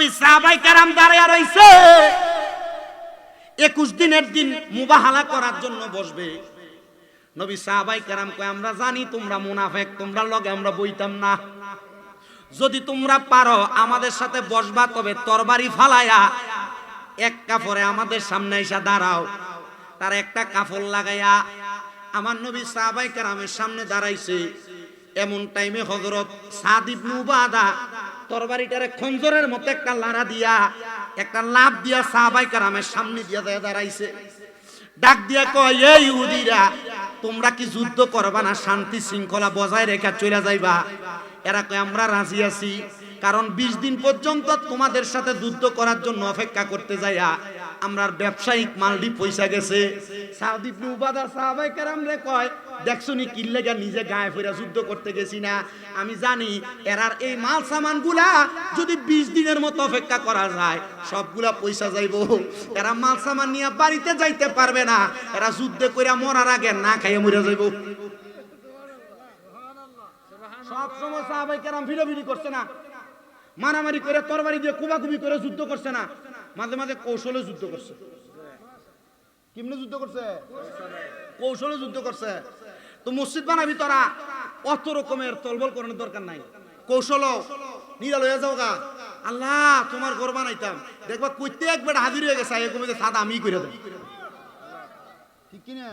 নবী সাহাবায়ে কেরাম দাঁড়িয়ে রইছে 21 দিনের দিন মুবাহালা করার জন্য বসবে। নবী সাহাবায়ে কেরাম কয় আমরা জানি তোমরা মুনাফিক, তোমরা লগে আমরা বইতাম না। যদি তোমরা পারো আমাদের সাথে বসবা, তবে তরবারি ফালায়া এক কাপড়ে আমাদের সামনে এসে দাঁড়াও। তার একটা কাপড় লাগাইয়া আমার নবী সাহাবায়ে কেরামের সামনে দাঁড়াইছে। এমন টাইমে হযরত সাদ ইবনে উবাদা তরবারিটারে খঞ্জরের মতো একটা লাড়া দিয়া একটা লাফ দিয়া সাহাবায়ে কেরামের সামনে দিয়া দাঁড়াইছে। ডাক দিয়া কয়, এই ইহুদিরা তোমরা কি যুদ্ধ করবা না শান্তি শৃঙ্খলা বজায় রেখে চলে যাইবা? এরা কয় আমরা রাজি আছি, কারণ 20 দিন পর্যন্ত তোমাদের সাথে যুদ্ধ করার জন্য অপেক্ষা করতে যাইয়া আমরার ব্যবসায়িক মালডি পয়সা গেছে। সাদ ইবনে উবাদা সাহাবায়ে কেরাম রে কয়, দেখছনি কি লাগা নিজে গায়ে ফেরা যুদ্ধ করতে গেছি না? আমি জানি এরার এই মাল সামানগুলা যদি 20 দিনের মতো অপেক্ষা করা যায় সবগুলা পয়সা যাইবো। এরা মাল সামান নিয়ে বাড়িতে যাইতে পারবে না, এরা যুদ্ধ কইরা মরার আগে না খাইয়া মরে যাইবো। সব সময় সাহাবায়ে কেরাম ভিড়াভিড়ি করছে না, মারামারি করে তরবারি দিয়ে কুবাকুবি করে যুদ্ধ করছে না, মাঝে মাঝে কৌশলে যুদ্ধ করছে। কেমনে যুদ্ধ করছে? কৌশলে যুদ্ধ করছে। তো মসজিদ বানাবি তোরা, অত রকমের তলবল করানোর দরকার নাই। কৌশল নিরাল হয়ে যাও গা, আল্লাহ তোমার ঘর বানাইতাম, দেখবা কইতে একবার হাজির হয়ে গেছে, এরকম সাদা আমি করে দেব। ঠিক কিনা?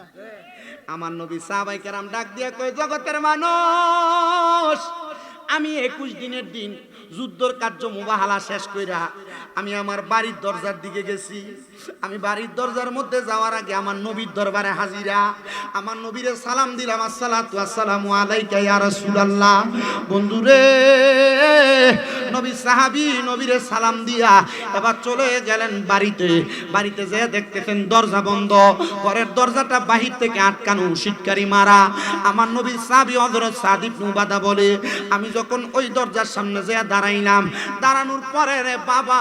আমার নবী সাহাবায়ে কেরাম ডাক দিয়া কয়, জগতের মানুষ, আমি 21 দিনের দিন যুদ্ধর কার্য মুবাহালা শেষ কইরা আমি আমার বাড়ির দরজার দিকে গেছি। আমি বাড়ির দরজার মধ্যে যাওয়ার আগে আমার নবীর দরবারে হাজিরা, আমার নবীরে সালাম দিলাম, আসসালাতু আসসালামু আলাইকা ইয়া রাসূলুল্লাহ। বন্ধুরে, নবী সাহাবী নবীরে সালাম দিয়া এবার চলে গেলেন বাড়িতে। বাড়িতে যেয়ে দেখতেছেন দরজা বন্ধ, ঘরের দরজাটা বাহির থেকে আটকানো, শিটকারি মারা। আমার নবী সাহাবী হযরত সাদ ইবনে উবাদা বলে, আমি যখন ওই দরজার সামনে যেয়ে দাঁড়াইলাম, দাঁড়ানোর পরে রে বাবা,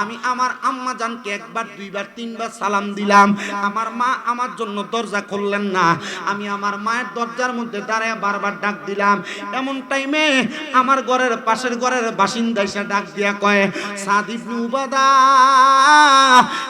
আমি আমার আম্মা জানকে একবার দুইবার তিনবার সালাম দিলাম, আমার মা আমার জন্য দরজা খুললেন না। আমি আমার মায়ের দরজার মধ্যে দাঁড়ায় বারবার ডাক দিলাম। এমন টাইমে আমার ঘরের পাশের ঘরের বাসিন্দা এসে ডাক দিয়া কয়, সাদ ইবনে উবাদা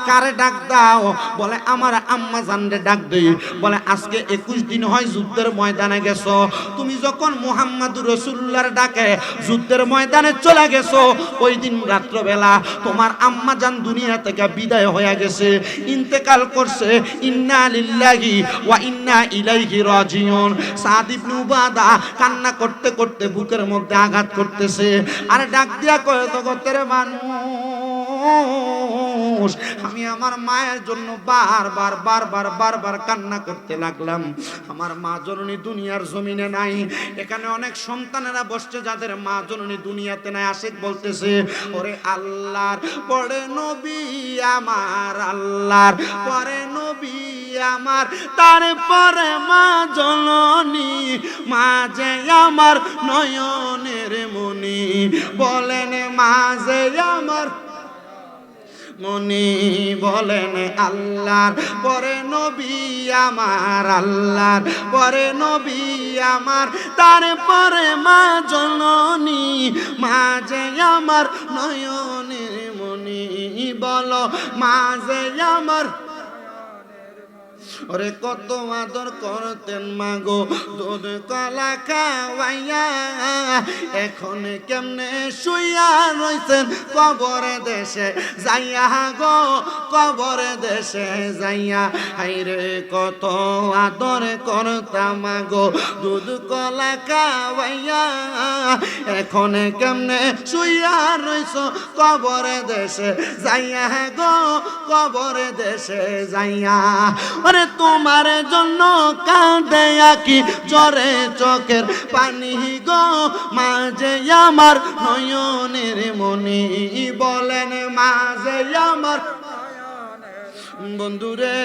কারে ডাক দাও? বলে আমার আম্মা জানরে ডাক দেই। বলে আজকে 21 দিন হয় যুদ্ধের ময়দানে গেছো, তুমি যখন মুহাম্মদুর রাসূলুল্লাহর ডাকে যুদ্ধের ময়দানে চলে গেছো, ওই দিন রাত্রবেলা তোমার আম্মা জান দুনিয়া থেকে বিদায় হয়ে গেছে, ইন্তেকাল করছে। ইন্না লিল্লাহি ওয়া ইন্না ইলাইহি রাজিউন। সাদ ইবনে উবাদা কান্না করতে করতে বুকের মধ্যে আঘাত করতেছে, আর ডাক দিয়া কয়, জগতের মানুষ, আমি আমার মায়ের জন্য বারবার বারবার বারবার কান্না করতে লাগলাম। আমার মা জননী দুনিয়ার জমিনে নাই। এখানে অনেক সন্তানেরা বসছে যাদের মা জননী দুনিয়াতে নাই। আশিক বলতেছে, ওরে আল্লাহর পরে নবী আমার, আল্লাহর পরে নবী আমার, তারপরে মা জননী, মা যে আমার নয়নের মনি। বলেন মা যে আমার মনি, বলেন আল্লাহর পরে নবী আমার, আল্লাহর পরে নবী আমার, তারপরে মা জননী, মা যে আমার নয়নের মনি। বলো মা যে আমার, ওরে কত আদর করতেন মাগো দুধ কলা খাওয়াইয়া, এখন কেমনে শুইয়া রইছেন কবরে দেশে যাইয়া গো, কবরে দেশে যাইয়া। হাইরে কত আদর করতাম মাগো দুধ কলা খাওয়াইয়া, এখন কেমনে শুইয়া রইছ কবরে দেশে যাইয়া গো, কবরে দেশে যাইয়া। ওরে তোমার জন্য কাঁদে আঁখি ঝরে চোখের পানি গো, মাঝে আমার নয়নের মনি। বলেন মাঝে আমার বন্ধুরে।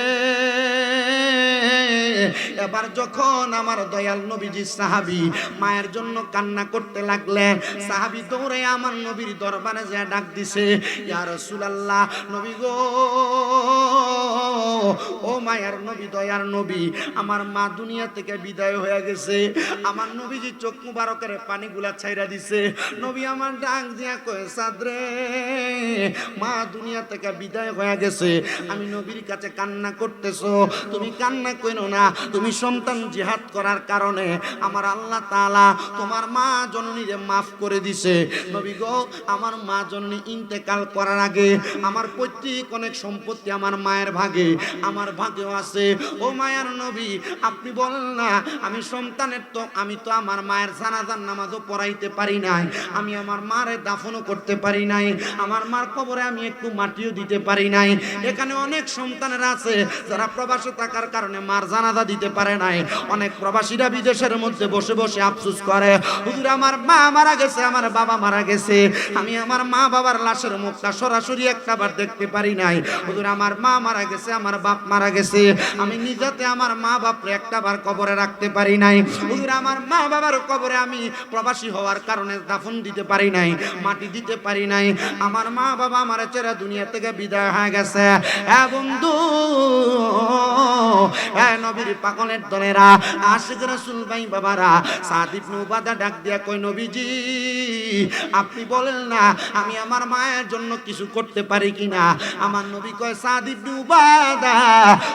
এবার যখন আমার দয়াল নবীজি সাহাবী মায়ের জন্য কান্না করতে লাগলেন, সাহাবী দৌড়ে আমার নবীর দরবারে যা ডাক দিছে, ইয়া রাসূলুল্লাহ, নবী গো, ও মায়ের নবী, দয়ার নবী, আমার মা দুনিয়া থেকে বিদায় হয়ে গেছে। আমার নবীজি চোখ মুবারকের পানিগুলা ছাইরা দিছে। নবী আমার ডাক দিয়া কয়, সাদরে মা দুনিয়া থেকে বিদায় হয়ে গেছে, আমি নবীর কাছে কান্না করতেছো। তুমি কান্না করো না, তুমি সন্তান জিহাদ করার কারণে আমার আল্লাহ তাআলা তোমার মা জননীরে মাফ করে দিছে। নবী গো, আমার মা জননী ইন্তেকাল করার আগে আমার পৈতৃক অনেক সম্পত্তি আমার মায়ের ভাগে, আমার ভাগেও আছে। ও মায়ার নবী, আপনি বলেন না আমি সন্তানের তো আমি তো আমার মায়ের জানাজার নামাজও পড়াইতে পারি নাই, আমি আমার মারে দাফনও করতে পারি নাই, আমার মার কবরে আমি একটু মাটিও দিতে পারি নাই। এখানে অনেক সন্তানেরা আছে যারা প্রবাসে থাকার কারণে মার জানাজা দিতে পারে নাই। অনেক প্রবাসীরা বিদেশের মধ্যে বসে বসে আফসোস করে, হুজুর আমার মা মারা গেছে, আমার বাবা মারা গেছে, আমি আমার মা বাবার লাশের মুখটা সরাসরি একটাবার দেখতে পারি নাই। হুজুর আমার মা মারা গেছে, আমার বাপ মারা গেছে, আমি নিজেতে আমার মা বাপরে একটাবার কবরে রাখতে পারি নাই। হুজুর আমার মা বাবার কবরে আমি প্রবাসী হওয়ার কারণে দাফন দিতে পারি নাই, মাটি দিতে পারি নাই। আমার মা বাবা আমার ছেড়ে দুনিয়া থেকে বিদায় হয়ে গেছে। হ্যাঁ বন্ধু, হ্যাঁ নবীর পাগলের দলেরা, আশিক রাসূল ভাই বাবারা, সাদ ইবনে উবাদা ডাক দিয়া কই, নবীজি আপনি বলেন না আমি আমার মায়ের জন্য কিছু করতে পারি কিনা। আমার নবী কয়, সাদ ইবনে উবাদা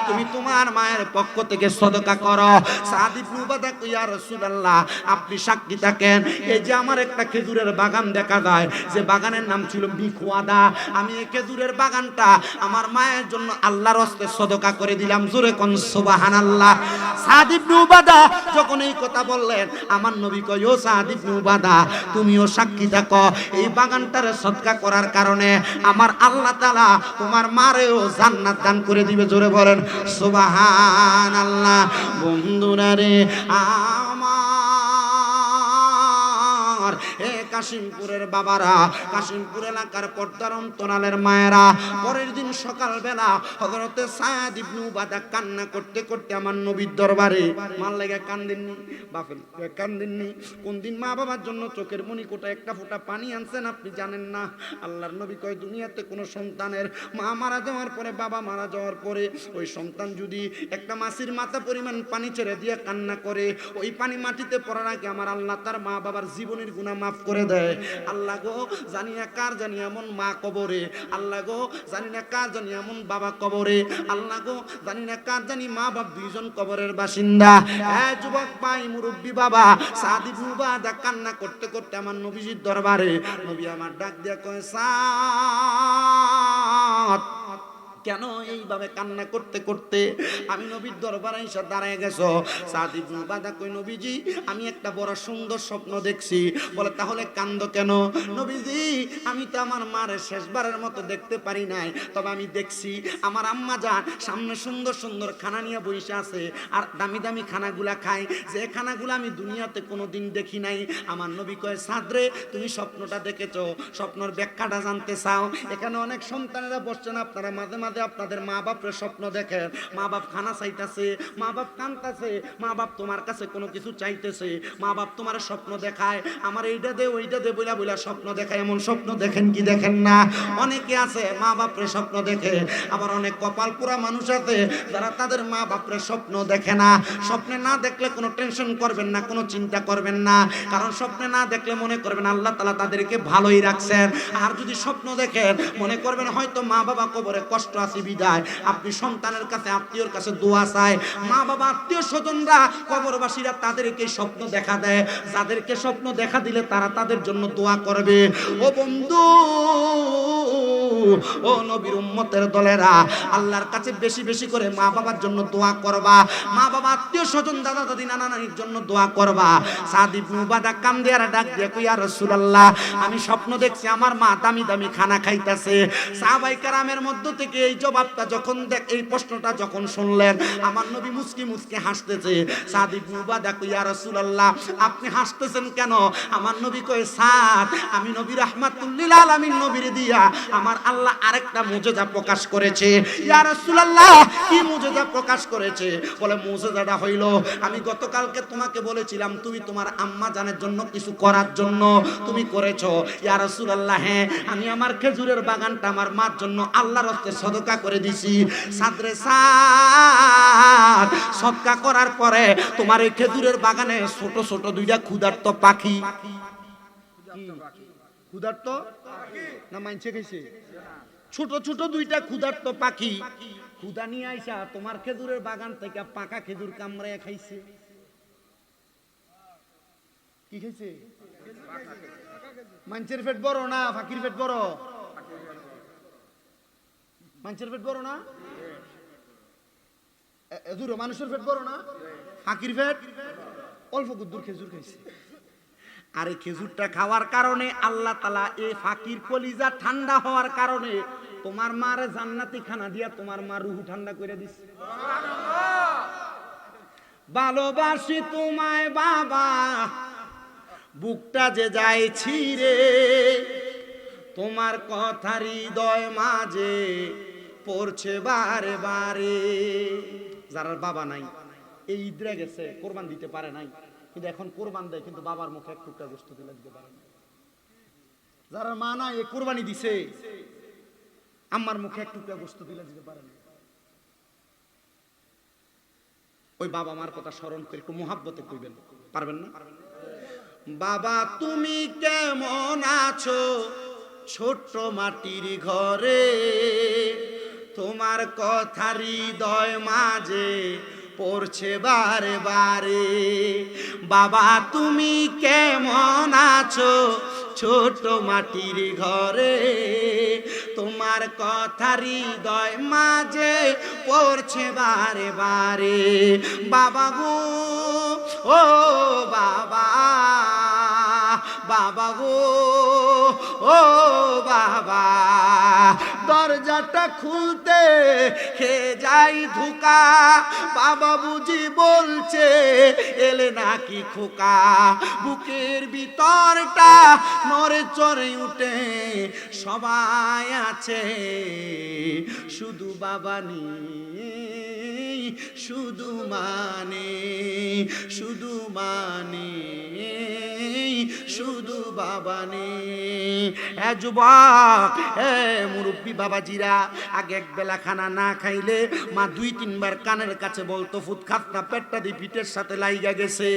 তুমি তোমার মায়ের পক্ষ থেকে সদকা করো। সাদ ইবনে উবাদা কই, ইয়া রাসূলুল্লাহ আপনি সাক্ষী থাকেন, এই যে আমার একটা খেজুরের বাগান দেখা যায়, যে বাগানের নাম ছিল মিখওয়াদা, আমি এই খেজুরের বাগানটা আমার মায়ের জন্য আল্লাহর হস্তে সদকা করে দিলাম। জোরে কোন সুবহানাল্লাহ। সাদ ইবনে উবাদা যখন এই কথা বললেন, আমার নবী কয়, ও সাদ ইবনে উবাদা তুমিও সাক্ষী থাকো, এই বাগানটারে সদকা করার কারণে আমার আল্লাহ তাআলা তোমার মারেও জান্নাত দান করে দিবে। জোরে বলেন সুবহানাল্লাহ। বন্ধুরা রে আমার, এ কাশিমপুরের বাবারা, কাশিমপুর এলাকার পর্দার অন্তরালের মায়েরা, পরের দিন সকালবেলা হযরতে সাদ ইবনে উবাদা কান্না করতে করতে আমার নবীর দরবারে, মার লেগে কান্দেননি, বাপের লেগে কান্দেননি, কোন দিন মা বাবার জন্য চোখের মনি কোটা একটা ফোঁটা পানি আনছেন আপনি জানেন না। আল্লাহর নবী কয়, দুনিয়াতে কোনো সন্তানের মা মারা যাওয়ার পরে, বাবা মারা যাওয়ার পরে ওই সন্তান যদি একটা মাছির মাথা পরিমাণ পানি ছেড়ে দিয়ে কান্না করে, ওই পানি মাটিতে পড়ার আগে আমার আল্লাহ তার মা বাবার জীবনের গুনাহ মাফ করে দেয়। আল্লাহ গো, জানি না কার জানি এমন মা কবরে, আল্লাহ গো জানি না কার জানি এমন বাবা কবরে, আল্লাহ গো জানি না কার জানি মা বাপ দুইজন কবরের বাসিন্দা। যুবক ভাই, মুরব্বী বাবা, সাদ ইবনে উবাদা কান্না করতে করতে আমার নবীজির দরবারে, নবী আমার ডাক দিয়া কয়, সাদ কেন এইভাবে কান্না করতে করতে আমি নবীর দরবারে এসে দাঁড়ায় গেছো? সাদ ইবনে উবাদা কই, নবীজি আমি একটা বড় সুন্দর স্বপ্ন দেখছি। বলে, তাহলে কান্দো কেন? নবীজি আমি তো আমার মারে শেষবারের মতো দেখতে পারি নাই, তবে আমি দেখছি আমার আম্মা জান সামনে সুন্দর সুন্দর খানা নিয়ে বসে আছে, আর দামি দামি খানাগুলা খায়, যে খানাগুলো আমি দুনিয়াতে কোনোদিন দেখি নাই। আমার নবী কয়, সাদ রে তুমি স্বপ্নটা দেখেছো, স্বপ্নের ব্যাখ্যাটা জানতে চাও? এখানে অনেক সন্তানেরা বসছেন, আপনারা মাঝে মাঝে আপনাদের মা বাপের স্বপ্ন দেখেন, মা বাপ খানা চাইতেছে, মা বাপ কাঁদতেছে, মা বাপ তোমার কাছে কোনো কিছু চাইতেছে, মা বাপ তোমার স্বপ্ন দেখায়, আমার এইটা দে ওইটা দে বইলা বইলা স্বপ্ন দেখায়। এমন স্বপ্ন দেখেন কি দেখেন না? অনেকে আছে মা বাপের স্বপ্ন দেখে, আবার অনেক কপাল পুরা মানুষ আছে যারা তাদের মা বাপের স্বপ্ন দেখে না। স্বপ্নে না দেখলে কোনো টেনশন করবেন না, কোনো চিন্তা করবেন না, কারণ স্বপ্নে না দেখলে মনে করবেন আল্লাহ তাআলা তাদেরকে ভালোই রাখছেন। আর যদি স্বপ্ন দেখেন মনে করবেন হয়তো মা বাবা কবরে কষ্ট আছে বিদায় আপনি সন্তানের কাছে, আত্মীয়র কাছে দোয়া চায়। মা বাবা আত্মীয় স্বজনরা কবরবাসীরা তাদেরকে স্বপ্ন দেখা দেয়, যাদেরকে স্বপ্ন দেখা দিলে তারা তাদের জন্য দোয়া করবে। ও বন্ধু, ও নবীর উম্মতের দলেরা, আল্লাহর কাছে বেশি বেশি করে মা বাবার জন্য দোয়া করবা, মা বাবা আত্মীয় স্বজন দাদা দাদি নানা নানির জন্য দোয়া করবা। সাদ ইবনে উবাদা কান্দে আর ডাক দিয়ে কই, ইয়া রাসূলুল্লাহ আমি স্বপ্ন দেখছি আমার মা দামি দামি খানা খাইতেছে। সাহাবায়ে কেরামের মধ্য থেকে এই জবাবটা যখন এই প্রশ্নটা যখন শুনলেন, আমার নবী মুস্কি মুস্কি হাসতেছে। সাদ ইবনে উবাদা কই, ইয়া রাসূলুল্লাহ আপনি হাসতেছেন কেন? আমার নবী কয়, সাদ আমি নবী রাহমাতুল লিল আলামিন নবীর দিয়া আমার আল্লাহ আরেকটা মুজিজা প্রকাশ করেছে। ইয়া রাসূলুল্লাহ কি মুজিজা প্রকাশ করেছে? বলে, মুজিজাটা হইল আমি গতকালকে তোমাকে বলেছিলাম তুমি তোমার আম্মা জানের জন্য কিছু করার জন্য, তুমি করেছো। ইয়া রাসূলুল্লাহ হ্যাঁ, আমি আমার খেজুরের বাগানটা আমার মার জন্য আল্লাহর হস্তে সদকা করে দিছি। সাদরে সাদ সদকা করার পরে তোমার এই খেজুরের বাগানে ছোট ছোট দুইটা ক্ষুধার্ত পাখি, ক্ষুধার্ত না মাইনছে খাইছে? ছোট ছোট দুইটা ক্ষুধার্ত পাখি ক্ষুধা নিয়ে আইসা তোমার খেজুরের বাগান থেকে পাকা খেজুর কামড়ায় খাইছে। কি খাইছে? মাইনছের পেট বড় না ফাঁকির পেট বড়? মাইনছের পেট বড় না? মানুষের পেট বড় না? ফাঁকির পেট অল্প কুদ্দুর খেজুর খাইছে। আর এই খেজুরটা খাওয়ার কারণে আল্লাহ তাআলা এই ফাকির কলিজা ঠান্ডা হওয়ার কারণে তোমার মারে জান্নাতি খানা দিয়া তোমার মা রুহু ঠান্ডা করে দিছে। ভালোবাসি তোমায় বাবা বুকটা যে যায় ছিঁড়ে, তোমার কথা হৃদয় মাঝে পড়ছে বারে বারে। যারা বাবা নাই এই ঈদরে গেছে কোরবান দিতে পারে নাই, কিন্তু এখন কোরবান দেয়, কিন্তু বাবার মুখে এক টুকরা গোশত দিলে দিতে পারে না। যারা মা না এ কোরবানি দিছে আম্মার মুখে এক টুকরা গোশত দিলে দিতে পারে না। ওই বাবা মার কথা স্মরণ করে একটু মুহাব্বতে কইবেন, পারবেন না? বাবা তুমি কেমন আছো ছোট্ট মাটির ঘরে, তোমার কথা হৃদয় মাঝে পড়ছে বারে বারে। বাবা তুমি কেমন আছো ছোট মাটির ঘরে, তোমার কথা হৃদয় মাঝে পড়ছে বারে বারে। বাবা গো ও বাবা, বাবা গো ও বাবা, দরজাটা খুলতে হে যাই ধোকা, বাবা বুঝি বলছে এলে নাকি খোকা। বুকের ভিতরটা নড়ে চড়ে উঠে সবাই আছে, শুধু বাবা নেই, শুধু মানে, শুধু মানে, শুধু বাবা নেই। এ যুবক এ মুরব্বী বাবাজিরা, আগে এক বেলা খানা না খাইলে মা 2-3 বার কানের কাছে বলতো ফুট খাতটা পেটটা দিয়ে পিঠের সাথে লাইগা গেছে।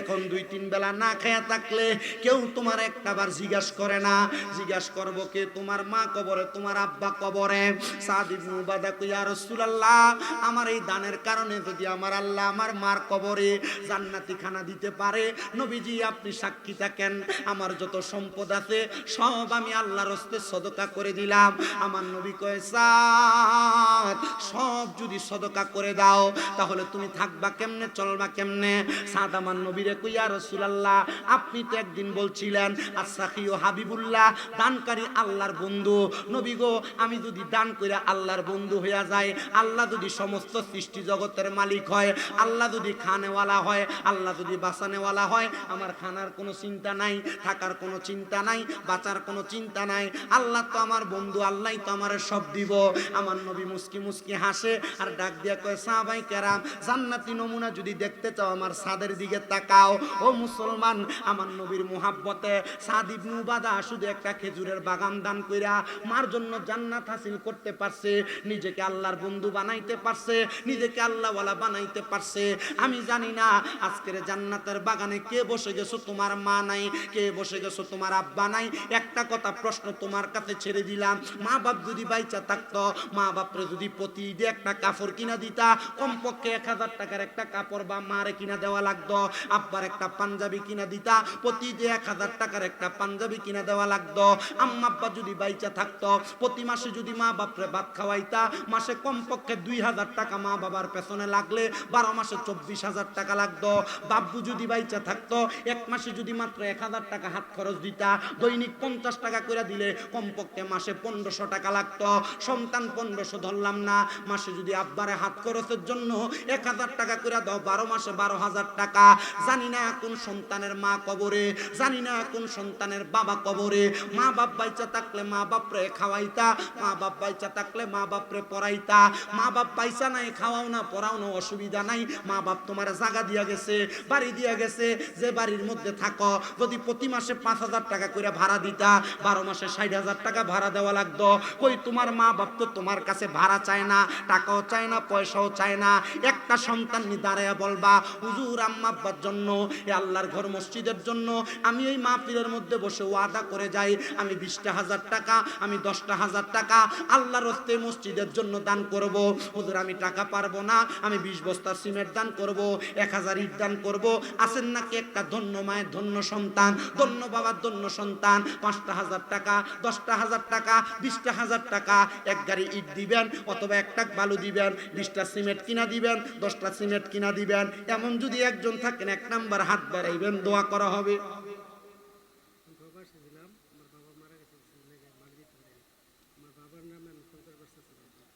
এখন 2-3 বেলা না খায়া থাকলে কেউ তোমার একটা বার জিজ্ঞাস করে না। জিজ্ঞাস করবো কে? তোমার মা কবরে, তোমার আব্বা কবরে। সাদ ইবনে উবাদা কই ইয়া রাসূলুল্লাহ, আমার এই দানের কারণে যদি আমার আল্লাহ আমার মার কবরে জান্নাতি খানা দিতে পারে, নবীজি আপনি সাক্ষী থাকেন, আমার যত সম্পদ আছে সব আমি আল্লাহর রাস্তে সদকা করে দিলাম। আমার নবী কয় সাদ, সব যদি সদকা করে দাও তাহলে তুমি থাকবা কেমনে, চলবা কেমনে? সাদ আমার নবীরে কই ইয়া রাসূলুল্লাহ, আপনি তো একদিন বলছিলেন আস-সাখিয়ু হাবিবুল্লাহ, দানকারী আল্লাহর বন্ধু। নবী গো, আমি যদি দান কইরা আল্লাহর বন্ধু হইয়া যায়, আল্লাহ যদি সমস্ত সৃষ্টি জগতের মালিক হয়, আল্লাহ যদি খানেওয়ালা হয়, আল্লাহ যদি বাঁচানেওয়ালা হয়, আমার খানার কোনো চিন্তা নাই, থাকার কোনো চিন্তা নাই, বাঁচার কোনো চিন্তা নাই। আল্লাহ তো আমার বন্ধু, আল্লাহ তো আমার সব দিব। আমার নবী মুস্কি মুস্কি হাসে আর ডাক দিয়া কয় সাহাবায়ে কেরাম, জান্নাতি নমুনা যদি দেখতে চাও আমার সাদের দিকে তাকাও। ও মুসলমান, আমার নবীর মুহাব্বতে সাদ ইবনে উবাদা শুধু একটা খেজুরের বাগান দান কইরা মার জন্য জান্নাত হাসিল করতে পারছে, নিজেকে আল্লাহর বন্ধু বানাইতে পারছে, নিজেকে আল্লাহওয়ালা বানাইতে পারছে। আমি জানি না আজকের জান্নাতের বাগানে কে বসে গেছো তোমার মা নাই, কে বসে গেছো তোমার আব্বা নাই। একটা কথা প্রশ্ন তোমার কাছে ছেড়ে দিলাম, মা বাপ যদি বাইচা থাকতো, মা বাপরে যদি প্রতি ঈদে একটা কাপড় কিনা দিতা, কমপক্ষে 1000 টাকার একটা কাপড় বা মারে কিনা দেওয়া লাগতো, আব্বার একটা পাঞ্জাবি কিনা দিতা, প্রতি ঈদে 1000 টাকার একটা পাঞ্জাবি কিনা দেওয়া লাগতো। আম্মা আব্বা যদি বাইচা থাকতো, প্রতি মাসে যদি মা বাপরে ভাত খাওয়াইতা, মাসে কমপক্ষে 2000 টাকা মা বাবার পেছনে লাগলে 12 মাসে 24,000 টাকা লাগতো। বাব্বু যদি বাইচা থাকতো, এক মাসে যদি মাত্র 1000 টাকা হাত খরচ দিতা, দৈনিক 50 টাকা করে দিলে কমপক্ষে মাসে 1500 টাকা লাগতো। সন্তান 1500 ধরলাম না, মাসে যদি আব্বারে হাত খরচের জন্য 1000 টাকা করে দাও, 12 মাসে 12,000 টাকা। জানি না কোন সন্তানের মা কবরে, জানি না কোন সন্তানের বাবা কবরে। মা বাপ বাইচা থাকলে মা বাপরে খাওয়াইতা, মা বাপ বাইচা থাকলে মা বাপরে পড়াইতা। মা বাপ পয়সা নাই, খাওয়াও না, পড়াও না, অসুবিধা নাই। মা বাপ তোমার জায়গা দিয়া গেছে, বাড়ি দিয়া গেছে, যে বাড়ির মধ্যে থাকো, যদি প্রতি মাসে 5,000 টাকা করে ভাড়া দিতা, 12 মাসে 60,000 টাকা ভাড়া দেওয়া লাগতো। কই তোমার মা বাপ তো তোমার কাছে ভাড়া চায় না, টাকাও চায় না, পয়সাও চায় না। একটা সন্তান নি দাঁড়ায়া বলবা, হুজুর আম্মা আব্বার জন্য, এ আল্লাহর ঘর মসজিদের জন্য আমি এই মাহফিলের মধ্যে বসে ওয়াদা করে যাই, আমি 20,000 টাকা, আমি 10,000 টাকা আল্লাহর রাস্তায় মসজিদের জন্য দান করব। হুজুর আমি টাকা পারবো না, আমি 20 বস্তা সিমেন্ট দান করব, 1000 ইট দান করব। আছেন নাকি একটা ধন্য মায়ের ধন্য সন্তান, ধন্য বাবার ধন্য সন্তান, 5,000 টাকা, 10,000 টাকা, 20,000 টাকা এক গাড়ি ইট দিবেন, অথবা একটা বালু দিবেন, 20টা সিমেন্ট কিনা দিবেন, 10টা সিমেন্ট কিনা দিবেন। এমন যদি একজন থাকেন, 1 নাম্বার হাত বাড়াইবেন, দোয়া করা হবে।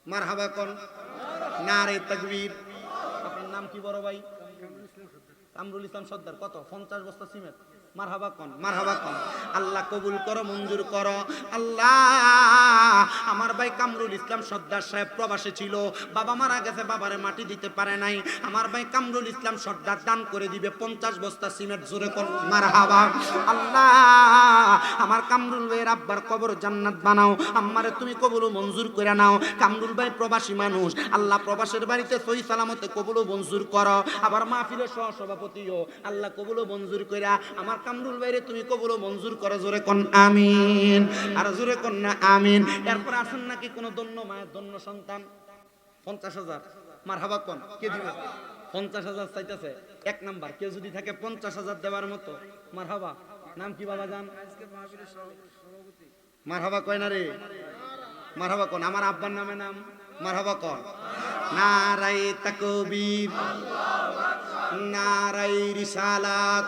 মারহাবা কোন, নারে তাকবীর। আপনার নাম কি বড় ভাই? কামরুল ইসলাম সর্দার। কত? 50 বস্তা সিমেন্ট। মারহাবা কোন, মারহাবা কোন। আল্লাহ কবুল করো, মঞ্জুর করো আল্লাহ। আমার ভাই কামরুল ইসলাম সর্দার সাহেব প্রবাসে ছিল, বাবা মারা গেছে, বাবারে মাটি দিতে পারে নাই। আমার ভাই কামরুল ইসলাম সর্দার দান করে দিবে 50 বস্তা সিমেন্ট। জোরে কোন মারহাবা। আল্লাহ আমার কামরুল ভাইয়ের আব্বার কবর জান্নাত বানাও, আমারে তুমি কবুল মঞ্জুর করে নাও। কামরুল ভাই প্রবাসী মানুষ, আল্লাহ প্রবাসের বাড়িতে সহি সালামতে কবুল মঞ্জুর করো। আবার মাহফিলের সহসভাপতিও আল্লাহ কবুল মঞ্জুর কইরা আমার কামরুল ভাইরে তুমি কবুল মঞ্জুর করো। জোরে কোন আমিন, আর জোরে কোন না আমিন। এরপর আসেন নাকি কোন ধন্য মায়ের ধন্য সন্তান? 50,000। মারহাবা কোন, কে দিবে? 50,000 চাইতেছে। 1 নাম্বার কেউ যদি থাকে 50,000 দেওয়ার মতো, মারহাবা। নাম কি বাবা জান? মারহাবা কয় না রে, মারহাবা কোন। আমার আব্বার নামে নাম, মারহাবা কোন। নারায়ে তাকবীর, নারায়ে রিসালাত,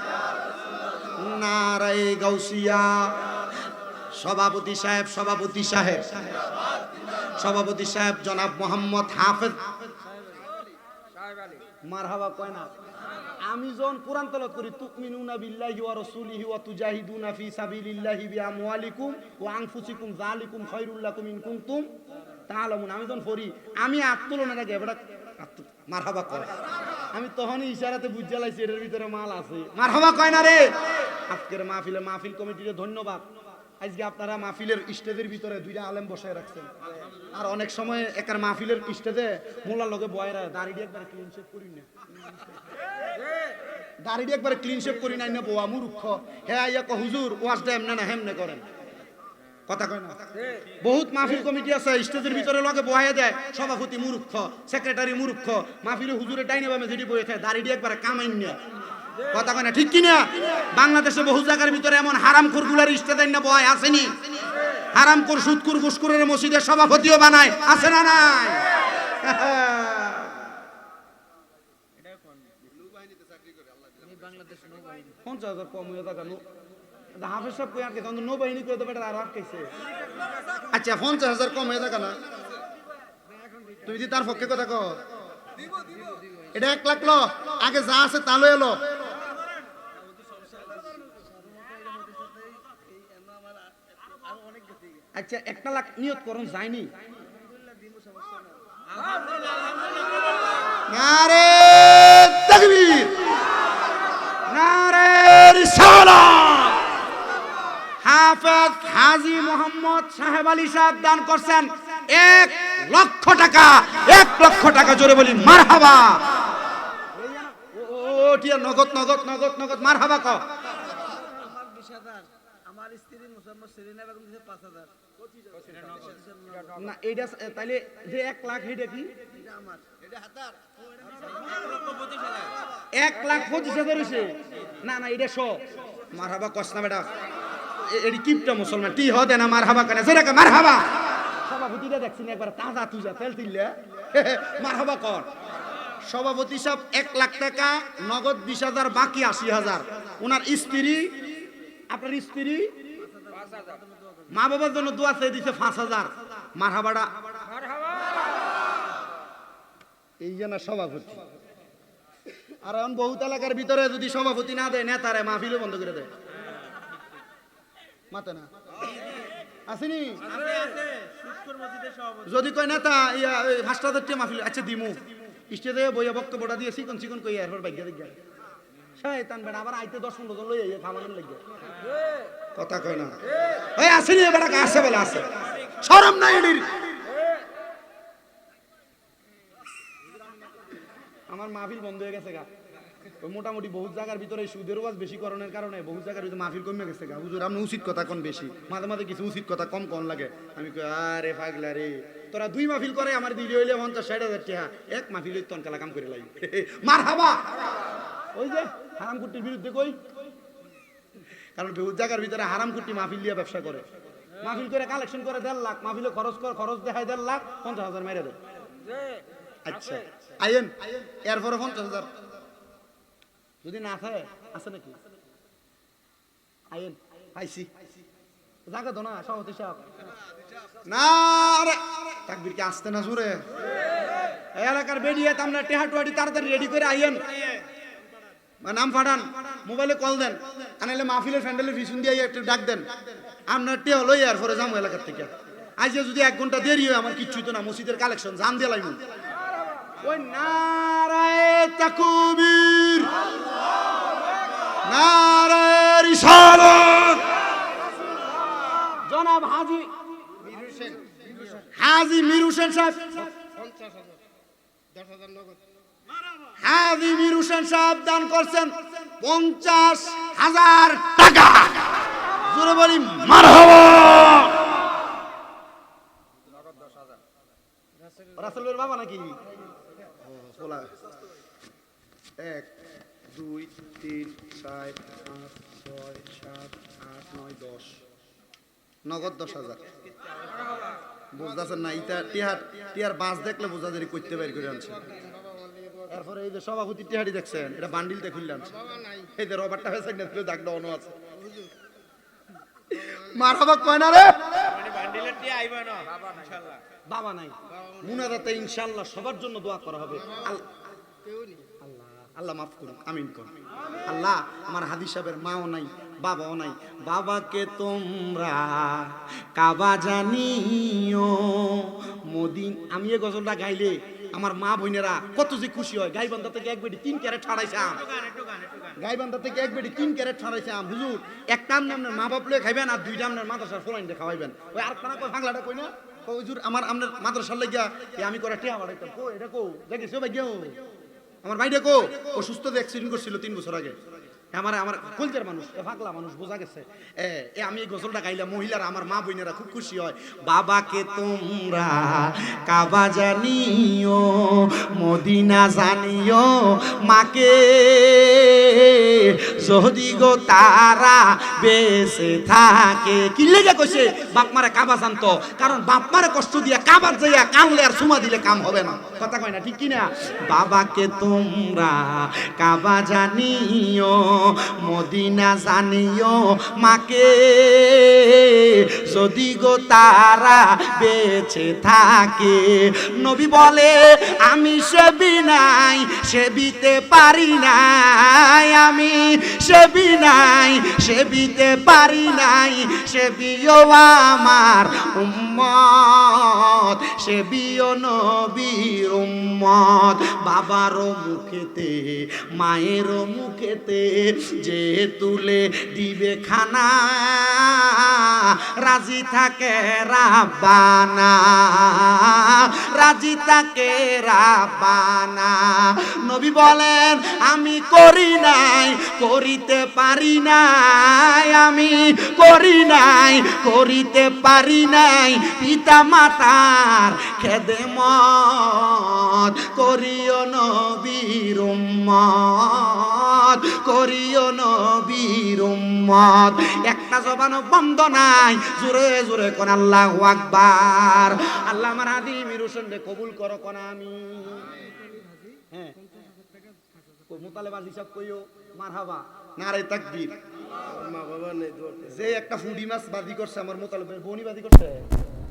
নারায়ে গাউসিয়া। সভাপতি সাহেব, সভাপতি সাহেব, সভাপতি সাহেব জনাব মোহাম্মদ হাফেজ। মারহাবা কয় না। আমি যখন কোরআন তেলাওয়াত করি, তুমিনুনা বিল্লাহি ওয়া রাসূলিহি ওয়া তুজাহিদুনা ফি সাবিলিল্লাহি বিআমওয়ালিকুম ওয়া আনফুসিকুম যালিকুম খায়রুল লাকুম ইন কুনতুম তাআলামুন। আমি যখন পড়ি, আমি আত্মলনের আগে এবারে মারহাবা কয়। আমি তখনই ইশারাতে বুঝে লাইছি এর ভিতরে মাল আছে। মারহাবা কয় না রে। আজকের মাহফিলে মাহফিল কমিটিকে ধন্যবাদ। আজকে আপনারা মাহফিলের স্টেজের ভিতরে 2টা আলেম বসায় রাখছেন। আর অনেক সময় একার মাহফিলের স্টেজে মোল্লার লগে বয়রা দাড়িটি একবার ক্লিন শেভ করি না, দাড়িটি একবার ক্লিন শেভ করি নাই না, বোয়া মূর্খ। হ্যাঁ ইয়া ক হুজুর ওয়াজটা এমনে না হেমনে করেন, কথা কয় না। বহুত মাহফিল কমিটি আছে স্টেজের ভিতরে লগে বহাইয়া দেয়, সভাপতি মূর্খ, সেক্রেটারি মূর্খ, মাহফিলে হুজুরের ডাইনে বামে যেটি বয়ে থাকে দাড়িটি একবার কামাইন না, কথা কয় না, ঠিক কিনা? বাংলাদেশে বহু জায়গার ভিতরে এমন হারামখোর গুলার স্টেজের না বয় আসেনি? হারামখোর, সুদখোর, ঘুষখোরের মসজিদের সভাপতিও বানায়, আছে না নাই? 50,000 কম হয়ে থাকা হাফেজ সব কই আটকে, তখন নৌবাহিনী করে দেবে আর আটকেছে। আচ্ছা 50,000 কম হয়ে থাকা না, তুমি যদি তার পক্ষে কথা কও, এটা 1 লাখ লো, আগে যা আছে তা লয়ে এলো। আচ্ছা 1 লাখ নিয়ত করুন, যায়নি? নারে তাকবীর, নারে রিসালাত। হাফেজ হাজী মোহাম্মদ সাহেব আলী সাহেব দান করছেন 1 লক্ষ টাকা। 1 লক্ষ টাকা, জোরে বলি মারহাবা। ও টিয়া নগদ নগদ নগদ নগদ, মারহাবা ক। আমার 20,000, আমার স্ত্রী মুসাম্মদ সেলিনা বেগম দিছে 5,000। না এইটা তাইলে যে 1 লাখ এটা কি? এটা আমার, এটা হাতার। 1,25,000 হইছে। না না এটা 100। মারহাবা কস না বেটা, এডি কিপটা মুসলমান টি হদে না মারহাবা কেন? জোরে কা মারহাবা। সভাপতিটা দেখছিস একবার তাজা তুজা তেল তিললে মারহাবা কর। সভাপতি সাহেব 1 লাখ টাকা নগদ, 20,000 বাকি 80,000। ওনার স্ত্রী, আপনার স্ত্রী মা বাবার জন্য দোয়া চেয়ে দিছে 5,000। মারহাবাটা এই যে না সভাপতি। আর এখন বহুত এলাকার ভিতরে যদি সভাপতি না দেয়, নেতারে মাহফিলও বন্ধ করে দেয়। মাতে না আসেনি? যদি কয় নেতা ইয়া 5,000 টাকা মাহফিল, আচ্ছা দিমু, স্টেজে বইয়া বক্তব্যটা দিয়ে চিকন চিকন কই এরপর বাইক দেখ শয়তান বেটা আবার আইতে 10-15 জন লই আইয়ে খামানোর লাগে কথা কয় না ওই আসেনি বেটা কাছে বলে আছে শরম নাই এডির আমার মাহফিল বন্ধ হয়ে গেছে গা ওই মোটামুটি বহুত জায়গার ভিতরে সুদের ওয়াজ বেশি করণের কারণে বহুত জায়গার ভিতরে মাহফিল কমে গেছে গা হুজুর আপনি উচিত কথা কোন বেশি মাঝে মাঝে কিছু উচিত কথা কম কোন লাগে আমি কই আরে পাগলা রে তোরা 2 মাহফিল করে আমার দিলি হইলে 50-60 টাকা এক মাহফিল তন কালা কাম করে লাই মারহাবা ওই যে হারামকুটির বিরুদ্ধে কই কারণ বহুত জায়গার ভিতরে হারামকুটি মাহফিল দিয়ে ব্যবসা করে মাহফিল করে কালেকশন করে 1.5 লাখ মাহফিলে খরচ দেখায় 1.5 লাখ 50,000 মেরে দেয় আচ্ছা আইন এরপরে 50,000 যদি না থাকে আছে নাকি আইন পাইছি জায়গা তো না সভাপতি সাহেব না রে তাকবীর কি আসতে না জোরে এই এলাকার বেরিয়ে আমরা টেহাটুয়াটি তাড়াতাড়ি রেডি করে আইন নাম ফাটান মোবাইলে কল দেন আনাইলে মাহফিলের ফ্যান্ডেলের পিছন দিয়ে একটু ডাক দেন আপনার টেহ লই আর পরে যাবো এলাকার থেকে আজ যদি 1 ঘন্টা দেরি হয় আমার কিচ্ছুই তো না মসজিদের কালেকশন জান দিয়ে লাইমু ওই নারায়ে তাকবীর নারায়ে রিসালাত জনাব হাজী মীর হোসেন সাহেব 50,000 নগদ হাজী মীর হোসেন সাহেব দান করছেন 50,000 টাকা জোরে বলি মারহাবা রাসেলের বাবা নাকি 1 2 3 4 5 6 7 8 9 10 নগদ 10,000 বুঝতেছেন না এটা টিয়ার বাস দেখলে বোঝা যায় করতে বাইর করে আনছে এরপরে এই যে সভাপতি টিহারি দেখছেন এটা বান্ডিলতে খুললে আনছে এই যে রবারটা হয়েছে না তুই দাগটা অন্য আছে মারহাবা কয় না রে মানে বান্ডিলের দিয়ে আইবা না ইনশাআল্লাহ বাবা নাই মুনাজাতে ইনশাআল্লাহ সবার জন্য দোয়া করা হবে আল্লাহ মাফ করুন আমিন করুন আল্লাহ আমার হাদি সাহেবের মাও নাই বাবাও নাই বাবাকে তোমরা কাবা জানিও মদিন আমি এই গজলটা গাইলে আমার মা বোনেরা কত যে খুশি হয় গাইবান্ধা থেকে 1 বেডি 3 ক্যারেট ছাড়াইছাম গাইবান্ধা থেকে 1 বেডি 3 ক্যারেট ছাড়াইছাম হুজুর একটা আপনার মা বাপ লয়ে খাইবেন আর দুইটা আপনার মাদ্রাসার ফলাইন খাওয়াইবেন ওই আর কানা কই ভাঙলাটা কই না হুজুর আমার আপনার মাদ্রাসার লাগিয়া আমি করে টিয়া বাড়াইতাম কো এটা কো দেখিস ভাই গেও আমার ভাইটা কো অসুস্থ অ্যাক্সিডেন্ট করছিল 3 বছর আগে আমার কলচার মানুষ পাগলা মানুষ বোঝা গেছে আমি এই গজলটা গাইলাম মহিলারা আমার মা বোনেরা খুব খুশি হয় বাবাকে তোমরা কাবা জানিও মদিনা জানিও মাকে যদি গো তারা বেঁচে থাকে কি লেগে কইছে বাপ মারে কাবা জানতো কারণ বাপ মারে কষ্ট দিয়া কাবার যাইয়া কানলে আর সুমা দিলে কাম হবে না কথা কয় না ঠিক কি না বাবাকে তোমরা কাবা জানিও মদিনা জানিও মাকে যদি গো তারা বেঁচে থাকে নবী বলে আমি সেবি নাই সেবিতে পারি নাই আমি সেবি নাই সেবিতে পারি নাই সেবিও আমার উম্মত সেবিও নবীর উম্মত বাবারও মুখেতে মায়েরও মুখেতে যে তুলে দিবে খানা রাজি থাকে রাব্বানা রাজি থাকে রাব্বানা নবী বলেন আমি করি নাই করিতে পারি নাই আমি করি নাই করিতে পারি নাই পিতা মাতার খেদমত করিও নবীর উম্মত করিও নবীর উম্মত একটা জবানও বন্ধ নাই জোরে জোরে কোন আল্লাহু আকবার আল্লাহ আমার হাদি মীর হোসেন রে কবুল করো কোন আমি হ্যাঁ মুতালেব আজি সাহেব কইও মারহাবা নারে তাকবীর মা বাবা নেই দোয়া যে একটা ফুডি মাছ বাদি করছে আমার মুতালেব বনি বাদি করছে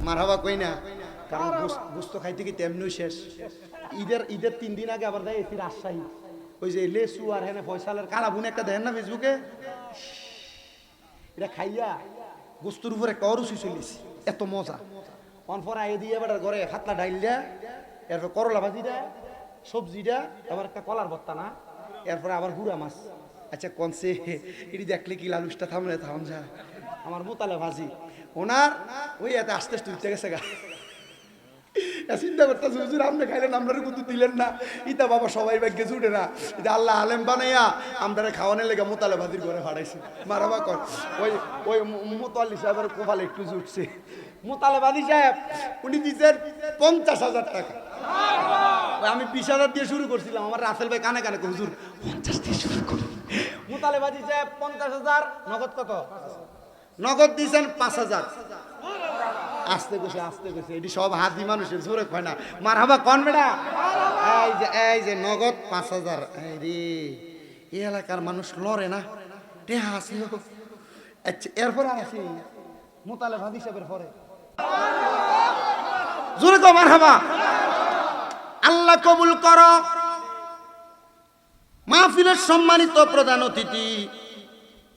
মারহাবা কই না কারণ গোস্ত খাইতে কি তেমনি শেষ ঈদের 3 দিন আগে আবার দেয় এসি রাজশাহী ওই যে লেসু আর হেনে ফয়সালের কালা বুন একটা দেখেন না ফেসবুকে এটা খাইয়া গোস্তর উপর একটা অরুচি চলিস এত মজা অনফর আই দিয়ে এবার ঘরে হাতলা ডাইলটা এরপর করলা ভাজিটা সবজিটা আবার একটা কলার ভর্তা না এরপরে আবার গুড়া মাছ আচ্ছা কনসে এটি দেখলে কি লালুসটা থামলে থাম যা আমার মোতালে ভাজি ওনার ওই এত আস্তে আস্তে উঠতে গেছে গা চিন্তা করতেছে হুজুর আপনি খাইলেন আপনার কিন্তু দিলেন না ইতা বাবা সবাই ভাগ্যে জুটে না এটা আল্লাহ আলেম বানাইয়া আমরা খাওয়ানোর লেগে মোতালে ভাজির ঘরে ফাড়াইছে মারাবা কর ওই ওই মোতালি সাহেবের কোপালে একটু জুটছে মোতালে ভাজি সাহেব উনি দিচ্ছেন 50,000 টাকা আমি 20,000 দিয়ে শুরু করছিলাম আমার রাসেল ভাই কানে কানে হুজুর 50 দিয়ে শুরু করুন মোতালে ভাজি সাহেব 50,000 নগদ কত নগদ দিয়েছেন 5,000 আস্তে কইছে এটি সব হাতি মানুষের জোরে কয় না মারহাবা কোন বেটা এই যে নগদ 5,000 এই রে এই এলাকার মানুষ লড়ে না টেহা আছে আচ্ছা এরপর আসি মোতালে ভাজি সাহেবের পরে জোরে কো মারহাবা আল্লাহ কবুল করো মাহফিলের সম্মানিত প্রধান অতিথি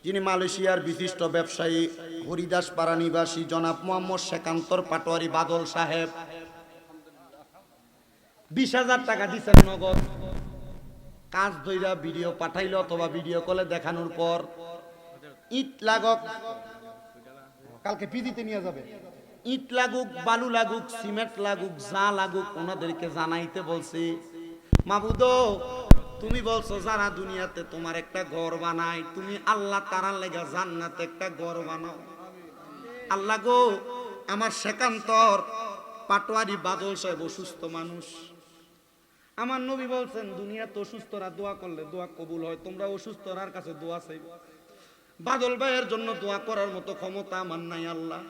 যিনি মালয়েশিয়ার বিশিষ্ট ব্যবসায়ী হরিদাস পাড়া নিবাসী জনাব মোহাম্মদ শেখান্তর পাটোয়ারি বাদল সাহেব 20,000 টাকা দিচ্ছেন নগদ কাজ ধইরা ভিডিও পাঠাইলো অথবা ভিডিও কলে দেখানোর পর ইট লাগুক কালকে পিদিতে নিয়ে যাবে ইট লাগুক বালু লাগুক সিমেন্ট লাগুক যা লাগুক ওনাদেরকে জানাইতে বলছি মাবুদো তুমি বলছো যারা দুনিয়াতে তোমার একটা ঘর বানায় তুমি আল্লাহ তাআলার লাগা জান্নাতে একটা ঘর বানাও আল্লাহ গো আমার শেখান্তর পাটোয়ারি বাদল সাহেব অসুস্থ মানুষ আমার নবী বলছেন দুনিয়াতে অসুস্থরা দোয়া করলে দোয়া কবুল হয় তোমরা অসুস্থরার কাছে দোয়া চাইবে বাদল ভাইয়ের জন্য দোয়া করার মতো ক্ষমতা আমার নাই আল্লাহ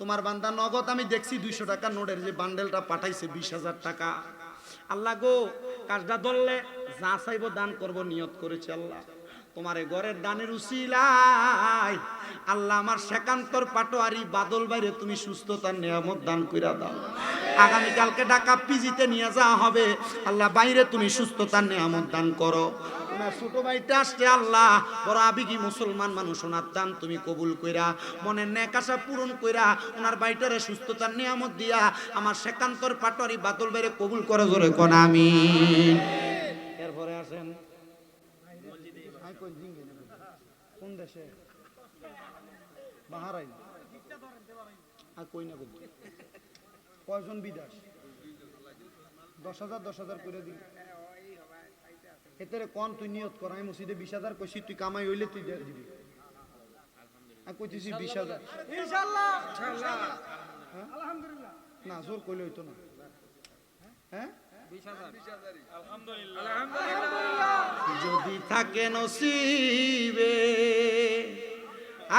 তোমার বান্দা নগদ আমি দেখছি 200 টাকা নোটের যে বান্ডেলটা পাঠাইছে 20,000 টাকা আল্লাহ গো কাজটা ধরলে যা চাইবো দান করব নিয়ত করেছি আল্লাহ তোমার এই ঘরের দানের উসিলায় আল্লাহ আমার শেখান্তর পাটোয়ারি বাদল বাইরে তুমি সুস্থতার নিয়ামত দান কইরা দাও আগামী কালকে ঢাকা পিজিতে নিয়ে যাওয়া হবে আল্লাহ বাইরে তুমি সুস্থতার নিয়ামত দান করো ওনার ছোট ভাইটা আসছে আল্লাহ বড় আবেগী মুসলমান মানুষ ওনার দান তুমি কবুল কইরা মনের নেক আশা পূরণ কইরা ওনার বাইটারে সুস্থতার নিয়ামত দিয়া আমার শেখান্তর পাটোয়ারি বাদল বাইরে কবুল করে জোরে কোন আমিন এরপরে আসেন কোন দেশে বাহারাইন আর কই না বলতে কয়জন বিদেশ 10,000 করে দিন এতে কোন তুই নিয়ত কর আমি মসজিদে 20,000 কইছি তুই কামাই হইলে তুই দিবি আর কইতেছি 20,000 ইনশাআল্লাহ আলহামদুলিল্লাহ না জোর কইলে হইতো না হ্যাঁ 20,000 আলহামদুলিল্লাহ যদি থাকে নসিবে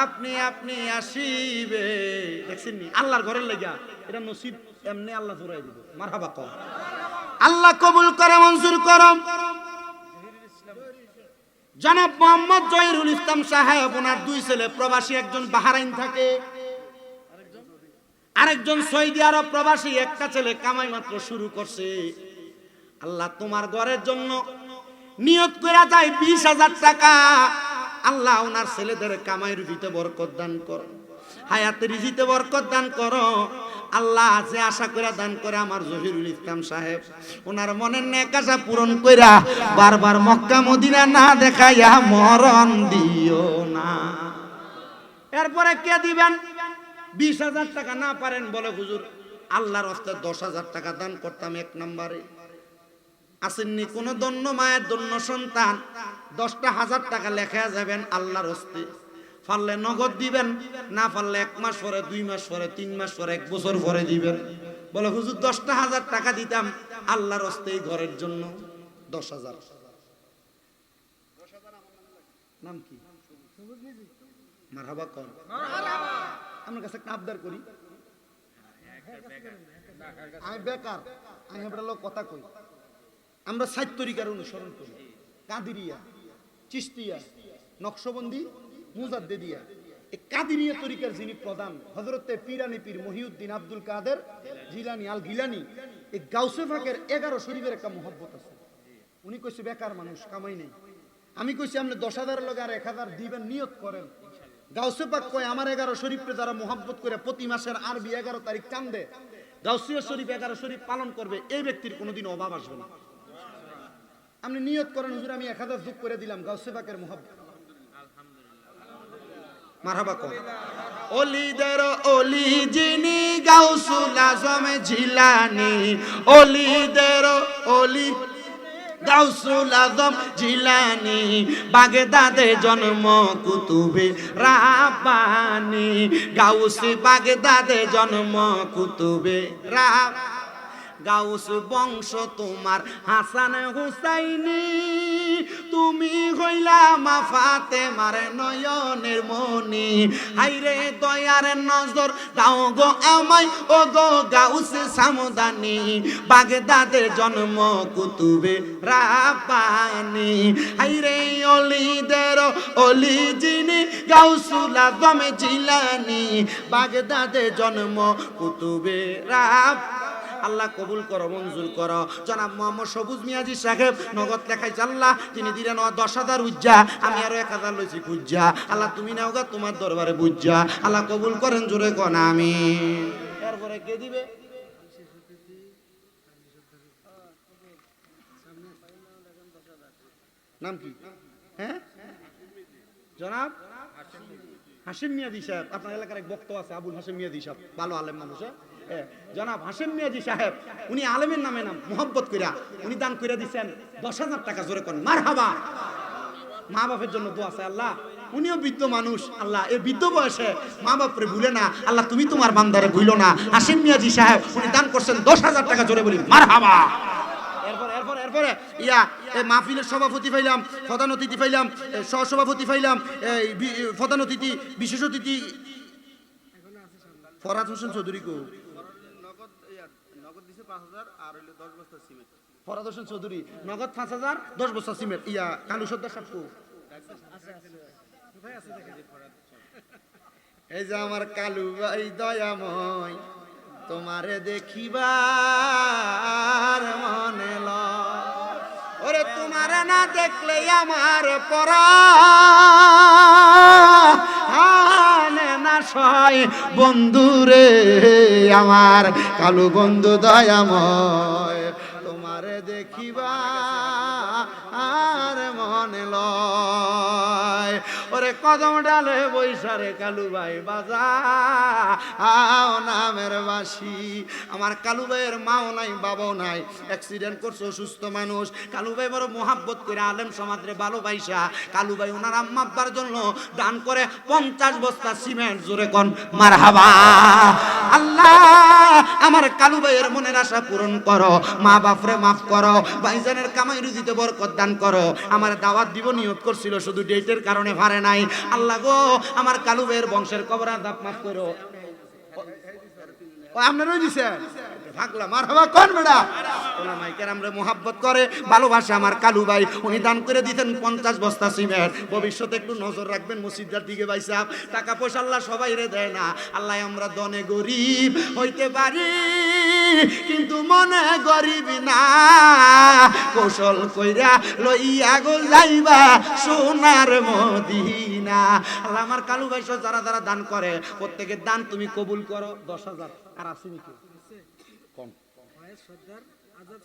আপনি আপনি আসিবে দেখছেন নি আল্লাহর ঘরের লাগা এটা নসিব এমনি আল্লাহ জোড়াই দিব মারহাবা কর আল্লাহ কবুল করে মঞ্জুর করম জনাব মোহাম্মদ জহিরুল ইসলাম সাহেব ওনার 2 ছেলে প্রবাসী একজন বাহরাইন থাকে আরেকজন সৌদি আরব প্রবাসী একটা ছেলে কামাই মাত্র শুরু করছে আল্লাহ তোমার ঘরের জন্য নিয়ত করে যায় 20,000 টাকা আল্লাহ ওনার ছেলেদের কামাই রুজিতে বরকত দান করো হায়াতে রিজিতে বরকত দান করো আল্লাহ যে আশা করে দান করে আমার জহিরুল ইসলাম সাহেব ওনার মনের নেক আশা পূরণ কইরা বারবার মক্কা মদিনা না দেখাইয়া মরণ দিও না এরপরে কে দিবেন 20,000 টাকা না পারেন বলে হুজুর আল্লাহর রাস্তায় 10,000 টাকা দান করতাম এক নম্বরে আসেননি কোন দন্য মায়ের দন্য সন্তান 10,000 টাকা লেখা যাবেন আল্লাহর রাস্তায় পারলে নগদ দিবেন না পারলে 1 মাস পরে 2 মাস পরে 3 মাস পরে 1 বছর পরে দিবেন বলে হুজুর 10,000 টাকা দিতাম আল্লাহর রাস্তায় ঘরের জন্য 10,000 নাম কি মারহাবা কোন মারহাবা আমার কাছে একটা আবদার করি আমি বেকার আমি একটা লোক কথা কই আমরা 7 তরিকার অনুসরণ করি কাদিরিয়া চিশতিয়া নকশবন্দি মুজাদ্দিদিয়া এই কাদিরিয়া তরিকার যিনি প্রধান হযরতে পীরানি পীর মহিউদ্দিন আব্দুল কাদের জিলানী আল গিলানী এই গাউসে পাকের 11 শরীফের একটা মহব্বত আছে উনি কইছে বেকার মানুষ কামাই নেই আমি কইছি আপনি 10,000 লগে আর 1,000 দিবেন নিয়ত করেন গাউসে পাক কয় আমার 11 শরীফে যারা মহব্বত করে প্রতি মাসের আরবি 11 তারিখ কান্দে গাউসিয়া শরীফ 11 শরীফ পালন করবে এই ব্যক্তির কোনোদিন অভাব আসবে না আপনি নিয়ত করেন হুজুর আমি 1000 যোগ করে দিলাম গাউসে পাকের মুহাব্বত মারহাবা কোন ওলিদের ওলি যিনি গাউসুল আজম জিলানী ওলিদের ওলি গাউসুল আজম জিলানী বাগদাদে জন্ম কুতুবে রাব্বানী গাউসে বাগদাদে জন্ম কুতুবে গাউস বংশ তোমার হাসান হুসাইনি তুমি হইলা মা ফাতেমার নয়নের মনি হাইরে দয়ার নজর দাও গো আমায় ও গো গাউস সামদানি বাগদাদের জন্ম কুতুবে রাব্বানি হাইরে অলিদের অলি যিনি গাউসুল আজম জিলানী বাগদাদে জন্ম কুতুবে আল্লাহ কবুল করো মঞ্জুর করো জনাব মোহাম্মদ সবুজ মিয়াজি সাহেব নগদ লেখাইছে আল্লাহ তিনি দিলেন 10,000 উজ্জা আমি আরো 1000 লইছি কুজ্জা আল্লাহ তুমি নাও গা তোমার দরবারে বুজ্জা আল্লাহ কবুল করেন জোরে কোন আমিন এরপরে কে দিবে নাম কি হ্যাঁ জনাব হাশিম মিয়াজি সাহেব আপনার এলাকার এক বক্তা আছে আবুল হাশিম মিয়াজি সাহেব ভালো আলেম মানুষ জনাব হাশিম মিয়াজি সাহেব উনি আলেমের নামে নাম মোহাব্বত কইরা উনি দান কইরা দিবেন 10,000 টাকা জোরে কোন মারহাবা মা বাপের জন্য দোয়া আছে আল্লাহ উনিও বৃদ্ধ মানুষ আল্লাহ এই বৃদ্ধ বয়সে মা বাপরে ভুলে না আল্লাহ তুমি তোমার বান্দারে ভুলো না হাশিম মিয়াজি সাহেব উনি দান করছেন 10,000 টাকা জোরে বলি মারহাবা এরপরে ইয়া এই মাহফিলের সভাপতি পাইলাম প্রধান অতিথি পাইলাম সহসভাপতি পাইলাম প্রধান অতিথি বিশেষ অতিথি ফরাদ হোসেন চৌধুরী কো নগদ দিছে 5000 আর হইলো 10 বস্তা সিমেন্ট ফরাদ হোসেন চৌধুরী নগদ 5000 10 বস্তা সিমেন্ট ইয়া কালু সর্দার সাহেব কো এই যে আমার কালু ভাই দয়াময় তোমারে দেখিবার মনে লয় ওরে তোমারে না দেখলে আমার পরাণ না সয় বন্ধুরে আমার কালু বন্ধু দয়াময় তোমারে দেখিবার মনে লয় ওরে কদম ডালে বৈশারে কালু ভাই বাজা আও নামের বাসি আমার কালু ভাইয়ের মাও নাই বাবাও নাই অ্যাক্সিডেন্ট করছে অসুস্থ মানুষ কালু ভাই বড় মোহাব্বত করে আলেম সমাজরে ভালোবাসা কালু ভাই ওনার আম্মা আব্বার জন্য দান করে 50 বস্তা সিমেন্ট জোরে কোন মারহাবা আল্লাহ আমার কালু ভাইয়ের মনের আশা পূরণ করো মা বাপরে মাফ করো ভাইজানের কামাই রুজিতে বরকত দান করো আমার দাওয়াত দিব নিয়ত করছিল শুধু ডেটের কারণে পারে নাই আল্লাহ গো আমার কালু ভাইয়ের বংশের কবর আযাব মাফ করো ও আপনারই দিছে ভাগলা মারহাবা কোন বেটা ওলামায়ে কেরামরে মোহাব্বত করে ভালোবাসে আমার কালু ভাই উনি দান করে দিতেন 50 বস্তা সিমেন্ট ভবিষ্যতে একটু নজর রাখবেন মসজিদের দিকে ভাই সাহেব টাকা পয়সা আল্লাহ সবাইরে দেয় না আল্লাহ আমরা দনে গরিব হইতে পারি কিন্তু মনে গরিব না কৌশল কইরা লইয়া গো যাইবা সোনার মদিনা আল্লাহ আমার কালু ভাই সহ যারা যারা দান করে প্রত্যেকের দান তুমি কবুল করো 10,000 আর আসেনি কি কোন হয়েস সর্দার আজাদ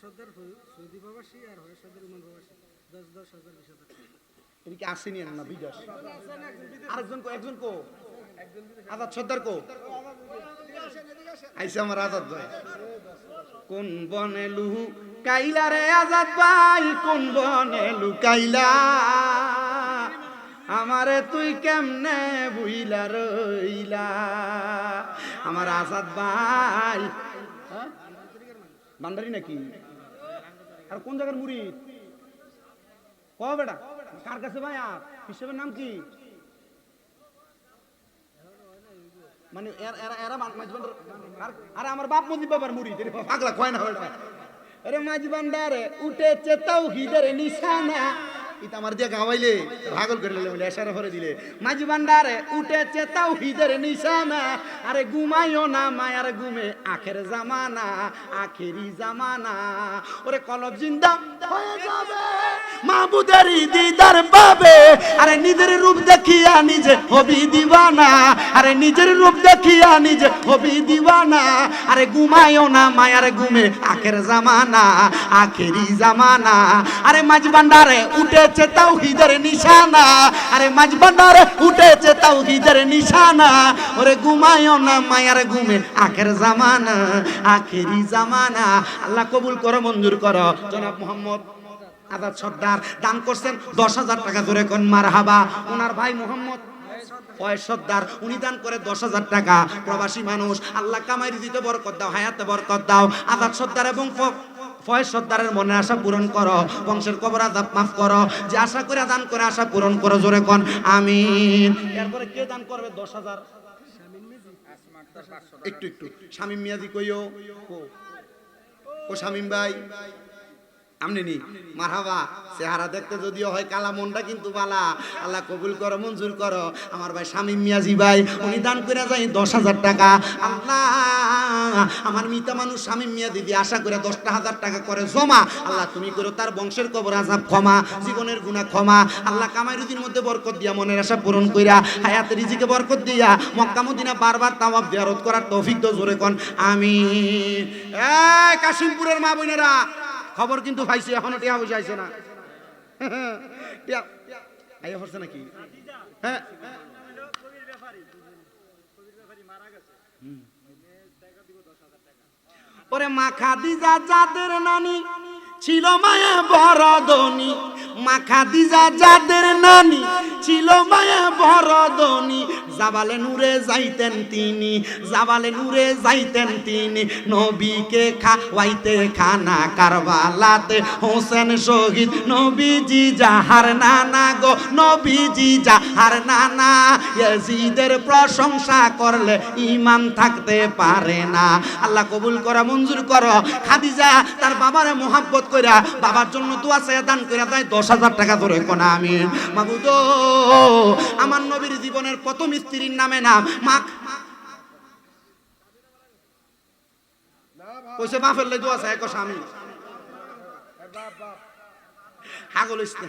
সর্দার সৌদি প্রবাসী আর হয়েস সর্দার ইমান প্রবাসী 10,000 20,000 এটা কি আসেনি না বিদেশ আরেকজন কো একজন কো আজাদ সর্দার কো আইসা আমার আজাদ ভাই কোন বনে লুকাইলা রে আজাদ ভাই কোন বনে লুকাইলা আমারে তুই কেমনে বুইলা রইলা আমার আজাদ ভাই ভান্ডারি নাকি আর কোন জায়গার মুরিদ ক বেটা কার কাছে ভাই আর হিসেবের নাম কি মানে এরা আরে আমার বাপ মজিব বাবার মুরিদ পাগলা কয় না বেটা আরে মাঝি ভান্ডারে উঠেছে তাওহীদের নিশানা এটা আমার দিয়ে গাওয়াইলে ভাগল করে নিলে এসারে ভরে দিলে মাঝ ভান্ডারে উঠেছে তাওহীদের নিশানা আরে ঘুমাইও না মায়ার ঘুমে আখের জামানা আখেরি জামানা ওরে কলব জিন্দা হয়ে যাবে মাহবুদের দিদার পাবে আরে নিজের রূপ দেখিয়া নিজে হবি দিওয়ানা আরে নিজের রূপ দেখিয়া নিজে হবি দিওয়ানা আরে ঘুমাইও না মায়ার ঘুমে আখের জামানা আখেরি জামানা আরে মাঝ ভান্ডারে উঠেছে তাওহীদের নিশানা আরে মাঝ ভান্ডারে উঠেছে তাওহীদের নিশানা ওরে ঘুমাইও না মায়ার ঘুমে আখের জামানা আখেরি জামানা আল্লাহ কবুল করো মঞ্জুর করো জনাব মোহাম্মদ আজাদ সর্দার দান করছেন 10,000 টাকা ধরে কোন মারহাবা ওনার ভাই মোহাম্মদ ফয়েজ সর্দার উনি দান করে 10,000 টাকা প্রবাসী মানুষ আল্লাহ কামাই দিতে বরকত দাও হায়াতে বরকত দাও আজাদ সর্দার এবং ফয়েজ সর্দারের মনে আশা পূরণ করো বংশের কবর আযাব মাফ করো যে আশা করে দান করে আশা পূরণ করো জোরে কোন আমিন এরপরে কে দান করবে 10,000 একটু একটু শামীম মিয়াজি কইও ও শামীম ভাই আমনে নি মারহাবা চেহারা দেখতে যদিও হয় কালা মনটা কিন্তু বালা আল্লাহ কবুল করো মঞ্জুর করো আমার ভাই শামীম মিয়াজি ভাই উনি দান করে যায় 10,000 টাকা আল্লাহ আমার মিতা মানুষ শামীম মিয়া দিদি আশা করে 10,000 টাকা করে জমা আল্লাহ তুমি করো তার বংশের কবর আযাব ক্ষমা জীবনের গুনাহ ক্ষমা আল্লাহ কামাই রুজির মধ্যে বরকত দিয়া মনের আশা পূরণ কইরা হায়াতে রিজিকে বরকত দিয়া মক্কা মদিনা বারবার তাওয়াফ জিয়ারত করার তৌফিক দাও জোরে কোন আমিন এই কাশিমপুরের মা বোনেরা খবর কিন্তু পাইছি এখনো টিয়া বসে আইছে না টিয়া আইয়া পড়ছে নাকি হ্যাঁ ওরে মা খাদিজা যাদের নানি ছিল মায়া বড় ধনী মা খাদিজা যাদের নানি ছিল মায়া বড় ধনী জাবালে নূরে যাইতেন তিনি জাবালে নূরে যাইতেন তিনি নবীকে খাওয়াইতে খানা কারবালাতে হোসেন শহীদ নবীজি যাহার নানা গো নবীজি যাহার নানা ইয়াজিদের প্রশংসা করলে ঈমান থাকতে পারে না আল্লাহ কবুল করা মঞ্জুর করো খাদিজা তার বাবারে মোহাব্বত কইরা বাবার জন্য দোয়া চাই দান কইরা যায় 10,000 টাকা ধরে কোন আমিন মাবুদ আমার নবীর জীবনের প্রথম স্ত্রীর নামে নাম মা কইছে বাপের লাই দোয়া চাই কো স্বামী হাগল ইসনে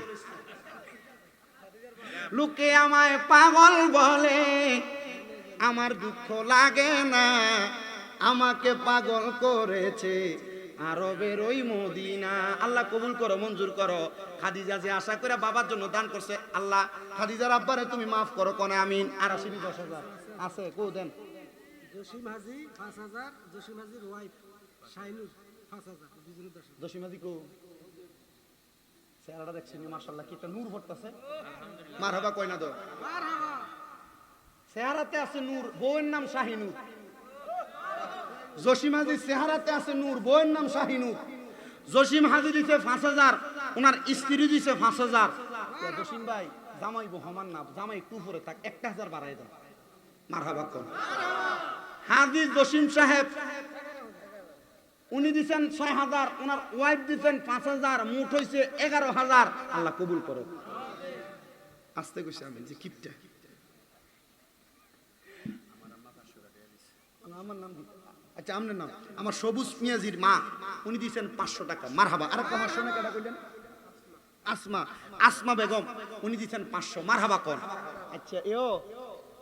লোকে আমায় পাগল বলে আমার দুঃখ লাগে না আমাকে পাগল করেছে আরবের ওই মদিনা আল্লাহ কবুল করো মঞ্জুর করো খাদিজা যে আশা করে বাবার জন্য দান করছে আল্লাহ খাদিজার আব্বারে তুমি মাফ করো কোনে আমিন আর আসিনি 10,000 আছে কো দেন জসিম হাজি 5,000 জসিম হাজির ওয়াইফ শাইনুর 5,000 দুজনে 10,000 জসিম হাজি কো চেহারাটা দেখছেন মাশাআল্লাহ কি একটা নূর পড়তাছে মারহাবা কই না দো মারহাবা চেহারাতে আছে নূর বউয়ের নাম শাহিনুর জসিম হাজির চেহারাতে আছে নূর বউয়ের নাম শাহিনুর জসিম হাজি দিছে 5,000 ওনার স্ত্রী দিছে 5,000 জসিম ভাই জামাই বহমান না জামাই একটু উপরে থাক 1,000 বাড়াই দাও মারহাবা কোন হাজি জসিম সাহেব উনি দিছেন 6,000 ওনার ওয়াইফ দিছেন 5,000 মোট হইছে 11,000 আল্লাহ কবুল করো আস্তে কইছে আমি যে কিপটা আমার নাম আচ্ছা আপনার নাম আমার সবুজ মিয়াজির মা উনি দিয়েছেন 500 টাকা মারহাবা আর একটা আমার শোনা কেটা কইলেন আসমা আসমা বেগম উনি দিয়েছেন 500 মারহাবা কোন আচ্ছা এও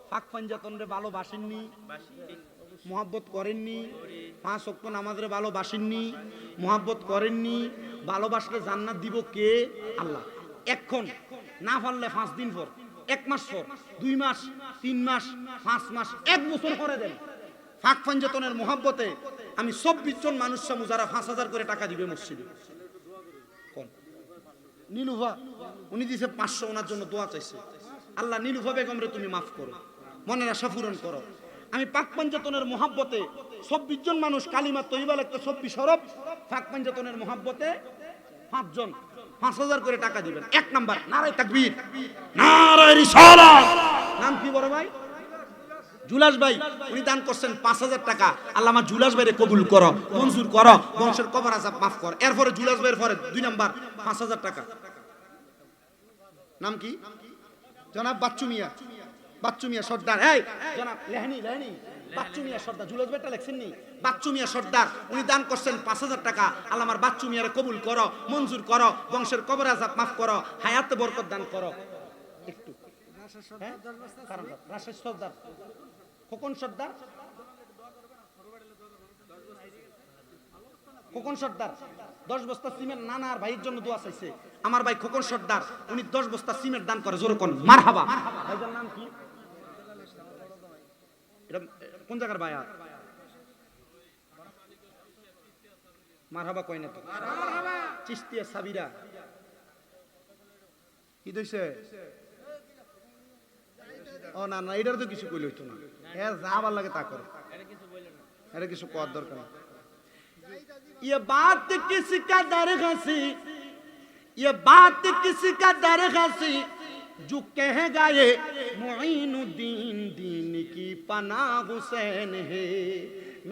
ফাক পাঞ্জাতন রে ভালোবাসেননি মোহাব্বত করেননি 5 ওয়াক্ত নামাজে ভালোবাসেননি মোহাব্বত করেননি ভালোবাসলে জান্নাত দিব কে আল্লাহ এখন না পারলে 5 দিন পর 1 মাস পর 2 মাস 3 মাস 5 মাস 1 বছর করে দেন ফাক পাঞ্জাতনের মোহাব্বতে আমি 24 জন মানুষ সামু যারা 5,000 করে টাকা দিবে মসজিদে কোন নীলুফা উনি দিয়েছে 500 ওনার জন্য দোয়া চাইছে আল্লাহ নীলুফা বেগম রে তুমি মাফ করো মনের আশা পূরণ করো আমি পাক পাঞ্জাতনের মোহাব্বতে 24 জন মানুষ কালিমা তৈবা লিখতে 24 হরফ পাক পাঞ্জাতনের মোহাব্বতে 5 জন 5,000 করে টাকা দিবেন 1 নাম্বার নারায়ে তাকবীর নারায়ে রিসালাত নাম কি বড় ভাই জুলাস ভাই উনি দান করছেন 5,000 টাকা আল্লাহ আমার জুলাস ভাইরে কবুল করো মঞ্জুর করো বংশের কবর আযাব মাফ কর এরপরে জুলাস ভাইয়ের পরে 2 নাম্বার 5,000 টাকা নাম কি? জনাব বাচ্চু মিয়া। বাচ্চু মিয়া সর্দার। এই জনাব লেহানি লেহানি বাচ্চু মিয়া সর্দার জুলস বেটা লেখছেন নি? বাচ্চু মিয়া সর্দার উনি দান করছেন 5,000 টাকা। আল্লাহ আমার বাচ্চু মিয়ারে কবুল করো, মঞ্জুর করো, বংশের কবর আযাব মাফ করো, হায়াতে বরকত দান করো। একটু রাশেদ হ্যাঁ? সর্দার 10 বস্তা কারণ রাশেদ সর্দার, খোকন সর্দার, খোকন সর্দার 10 বস্তা সিমেন্ট নানার ভাইয়ের জন্য দোয়া চাইছে। আমার ভাই খোকন সর্দার উনি 10 বস্তা সিমেন্ট দান করে। জোরে কোন মারহাবা। ভাইজান নাম কি? এটা কোন জায়গার ভাই? আর মারহাবা কয় না তো? চিস্তিয়া সাবিরা কি দইছে? ও না না, এটার তো কিছু কইলে হইতো না। হ্যাঁ যা ভালো লাগে তা করো, এটা কিছু করার দরকার নেই। ये बात किसका दर हंसी, ये बात किसका दर हंसी, जो कहेगा ये मुईनुद्दीन दीन की पनाह हुसैन है।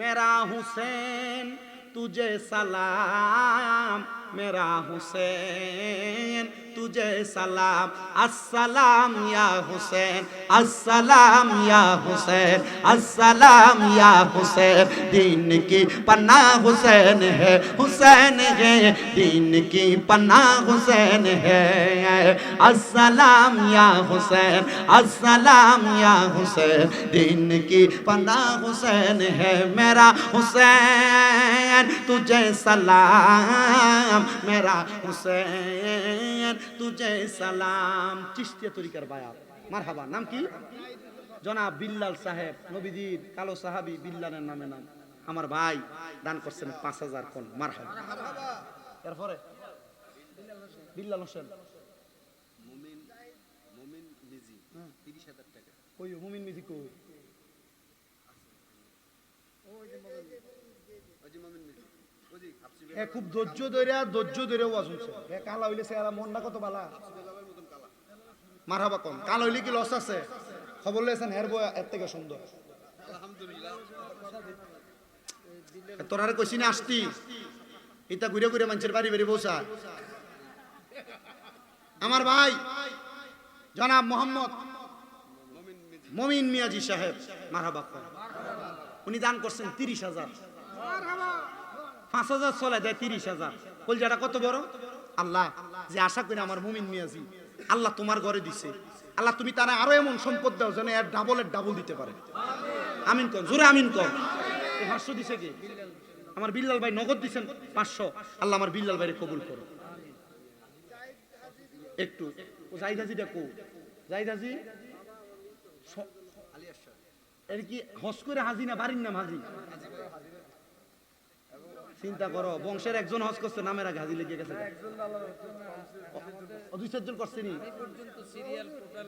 मेरा हुसैन तुझे सलाम, मेरा हुसैन तुझे सलाम, अस्सलाम या हुसैन, अस्सलाम या हुसैन, अस्सलाम या हुसैन, दीन की पन्ना हुसैन है, हुसैन है, दीन की पन्ना हुसैन है, अस्सलाम या हुसैन, अस्सलाम या हुसैन, दीन की पन्ना हुसैन है, मेरा हुसैन तुझे सलाम, मेरा हुसैन तुझे সালাম। চিশতিয়া তরিকার বায়াত। মারহাবা। নাম কি? জনাব বিল্লাল সাহেব, নবীজির কালো সাহাবী বিল্লালের নামে নাম। আমার ভাই দান করছেন 5,000 কোন। মারহাবা। এরপরে বিল্লাল হোসেন, মুমিন মিজি 30,000 টাকা। ওই মুমিন মিজি কই? ওই যে মুমিন মিজি ওই যে হাফসি এ খুব ধৈর্য ধরে ওয়াজ হচ্ছে। এ কালা হইলে সে মনটা কত বালা। বেগমের মতন কালা। মারহাবা কোন। কালা হইলে কি লস আছে? খবর লইছেন হের বয় এর থেকে সুন্দর। আলহামদুলিল্লাহ। তোরারে কইছি না আসতি, এটা ঘুরে ঘুরে মানুষের বাড়ি বাড়ি বসা। আমার ভাই জনাব মোহাম্মদ মমিন মিয়াজি সাহেব, মারহাবা কোন। উনি দান করছেন 30,000। 5,000 চলে দেয় 30,000। কলজাটা কত বড়। আল্লাহ যে আশা করি আমার মুমিন মিয়াজি, আল্লাহ তোমার ঘরে দিছে, আল্লাহ তুমি তারা আরো এমন সম্পদ দাও যেন এর ডাবল দিতে পারে। আমিন কোন। জোরে আমিন কোন। 500 দিছে কি? আমার বিল্লাল ভাই নগদ দিছেন 500। আল্লাহ আমার বিল্লাল ভাইরে কবুল করো। একটু ও জাহিদ হাজিটা কো। জাহিদ হাজি এর কি হস করে হাজি না বাড়ির নাম হাজি? চিন্তা করো, বংশের একজন হজ করছে, নামের আগে হাজি লেগে গেছে। ও 2-4 জন করছে নি পর্যন্ত সিরিয়াল টোটাল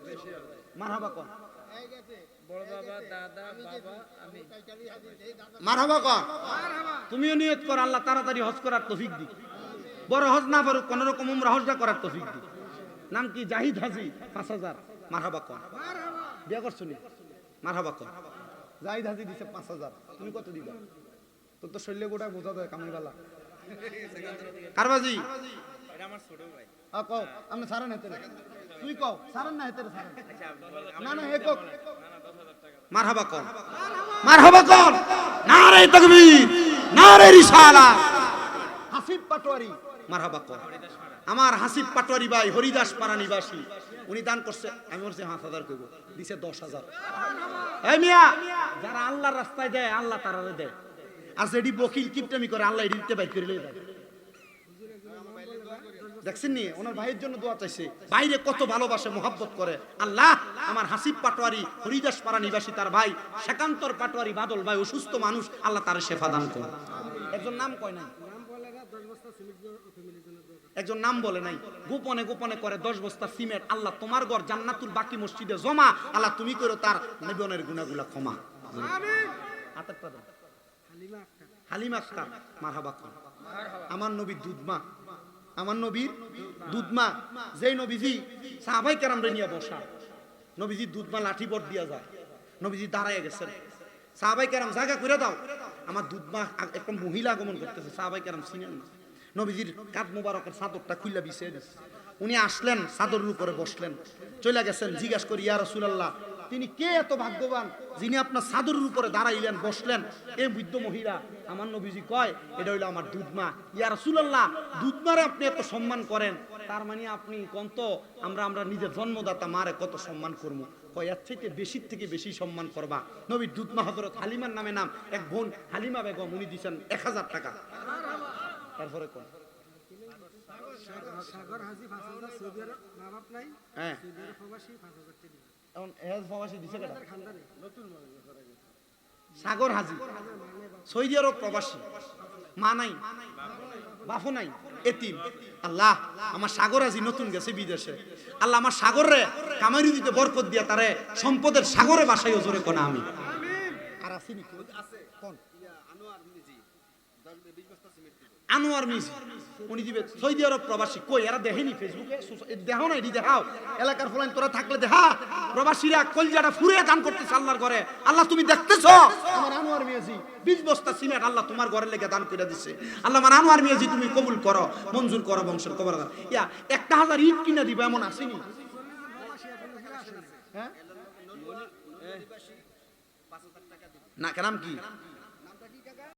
বেশি হবে। মারহাবা কোন। বড় বাবা, দাদা, বাবা, আমি। মারহাবা কোন। তুমিও নিয়ত কর আল্লাহ তাড়াতাড়ি হজ করার তৌফিক দি। বড় হজ না পারো কোন রকম উমরা হজটা করার তৌফিক দি। নাম কি? জাহিদ হাজি 5,000। মারহাবা কোন। বিয়া করছো নি? মারহাবা কোন। জাহিদ হাজি দিছে 5,000। তুমি কত দিবা? তোর তো শৈল্য গোটা বোঝা যায় কামাইবালা। কারবাজি এটা আমার ছোট ভাই। কও আপনি সারেন হেতে তুই কও সারেন না হেতে সারেন না না হে কও। মারহাবা কোন। মারহাবা কোন। নারে তাকবীর, নারে রিসালাত। হাসিব পাটোয়ারি, মারহাবা কোন। আমার হাসিব পাটোয়ারি ভাই হরিদাস পাড়া নিবাসী, উনি দান করছে, আমি বলছি 5,000 কইব, দিছে 10,000। এই মিয়া যারা আল্লাহর রাস্তায় দেয় আল্লাহ তারারে দেয়, আর যেডি বকিল কিপটামি করে আল্লাহ এডিতে বাইর করে লয়ে যায়। দেখছেন নি ওনার ভাইয়ের জন্য দোয়া চাইছে, বাইরে কত ভালোবাসে মোহাব্বত করে। আল্লাহ আমার হাসিব পাটোয়ারি হরিদাস পাড়া নিবাসী তার ভাই শেকান্তর পাটোয়ারি বাদল ভাই অসুস্থ মানুষ, আল্লাহ তার শেফা দান করুন। একজন নাম কয় নাই, নাম বলে না 10 বস্তা সিমেন্ট ফ্যামিলির জন্য দরকার। একজন নাম বলে নাই, গোপনে গোপনে করে 10 বস্তা সিমেন্ট। আল্লাহ তোমার ঘর জান্নাতুল বাকি মসজিদে জমা, আল্লাহ তুমি করো তার জীবনের গুনাহগুলো ক্ষমা। আমিন। হাতেরটা দাও। হালিমা আক্তার। হালিমা আক্তার, মারহাবা কোন। আমার নবীর দুধমা, আমার নবীর দুধমা, যেই নবীজি সাহাবায়ে কেরামরে নিয়ে বসা, নবীজি দুধমা লাঠি বট দিয়া যায়, নবীজি দাঁড়ায় গেছেন, সাহাবায়ে কেরাম জায়গা করে দাও, আমার দুধমা একটা মহিলা আগমন করতেছে, সাহাবায়ে কেরাম চিনেন না, নবীজির কাঁধ মোবারকের চাদরটা খুইলা বিছিয়ে দিচ্ছে, উনি আসলেন, চাদরের উপরে বসলেন, চলে গেছেন। জিজ্ঞাসা করি, ইয়া রাসূলুল্লাহ, তিনি কে এত ভাগ্যবান যিনি আপনার চাদরের উপরে দাঁড়াইলেন, বসলেন? এই বৃদ্ধ মহিলা, আমার নবীজি কয়, এটা হইলো আমার দুধমা। ইয়া রাসূলুল্লাহ, দুধমারে আপনি এত সম্মান করেন, তার মানে আপনি কত আমরা নিজের জন্মদাতা মারে কত সম্মান করবো? কয়, এর থেকে বেশির থেকে বেশি সম্মান করবা। নবীর দুধমা হযরত হালিমার নামে নাম, এক বোন হালিমা বেগম, উনি দিচ্ছেন 1000 টাকা। তারপরে কোন সাগর হাজি 5,000, সৌদি আরব মা বাপ নাই, হ্যাঁ, সৌদি আরব প্রবাসী 5,000 টাকা দিবে। এখন এজ প্রবাসী দিছে কেটা? খানদানি সাগর হাজি সৌদি আরব প্রবাসী, মা নাই, বাপও নাই, এতিম। আল্লাহ, আমার সাগর হাজি নতুন গেছে বিদেশে, আল্লাহ আমার সাগরে কামারি দিতে বরকত দিয়া তারে সম্পদের সাগরে বাসায় জোরে কোনা আমি। আর আসিনি কোন আনোয়ার মিজি 20 বস্তা সিমেন্ট দিবে। আনোয়ার মিজ, উনি দিবে। সৌদি আরব প্রবাসী কই, এরা দেখেনি ফেসবুকে? দেখাও না, এটি দেখাও। এলাকার ফলাইন তোরা থাকলে দেখা, প্রবাসীরা কলজাটা ফুরিয়ে দান করতেছে আল্লাহর ঘরে। আল্লাহ তুমি দেখতেছো আমার আনোয়ার মিয়াজি 20 বস্তা সিমেন্ট আল্লাহ তোমার ঘরের লেগে দান করে দিছে। আল্লাহ আমার আনোয়ার মিয়াজি তুমি কবুল করো, মঞ্জুর করো, বংশের কবর দান। ইয়া 1000 ইট কিনে দিবে এমন আসেনি? হ্যাঁ, 5,000 টাকা দিবে। না, কেন কি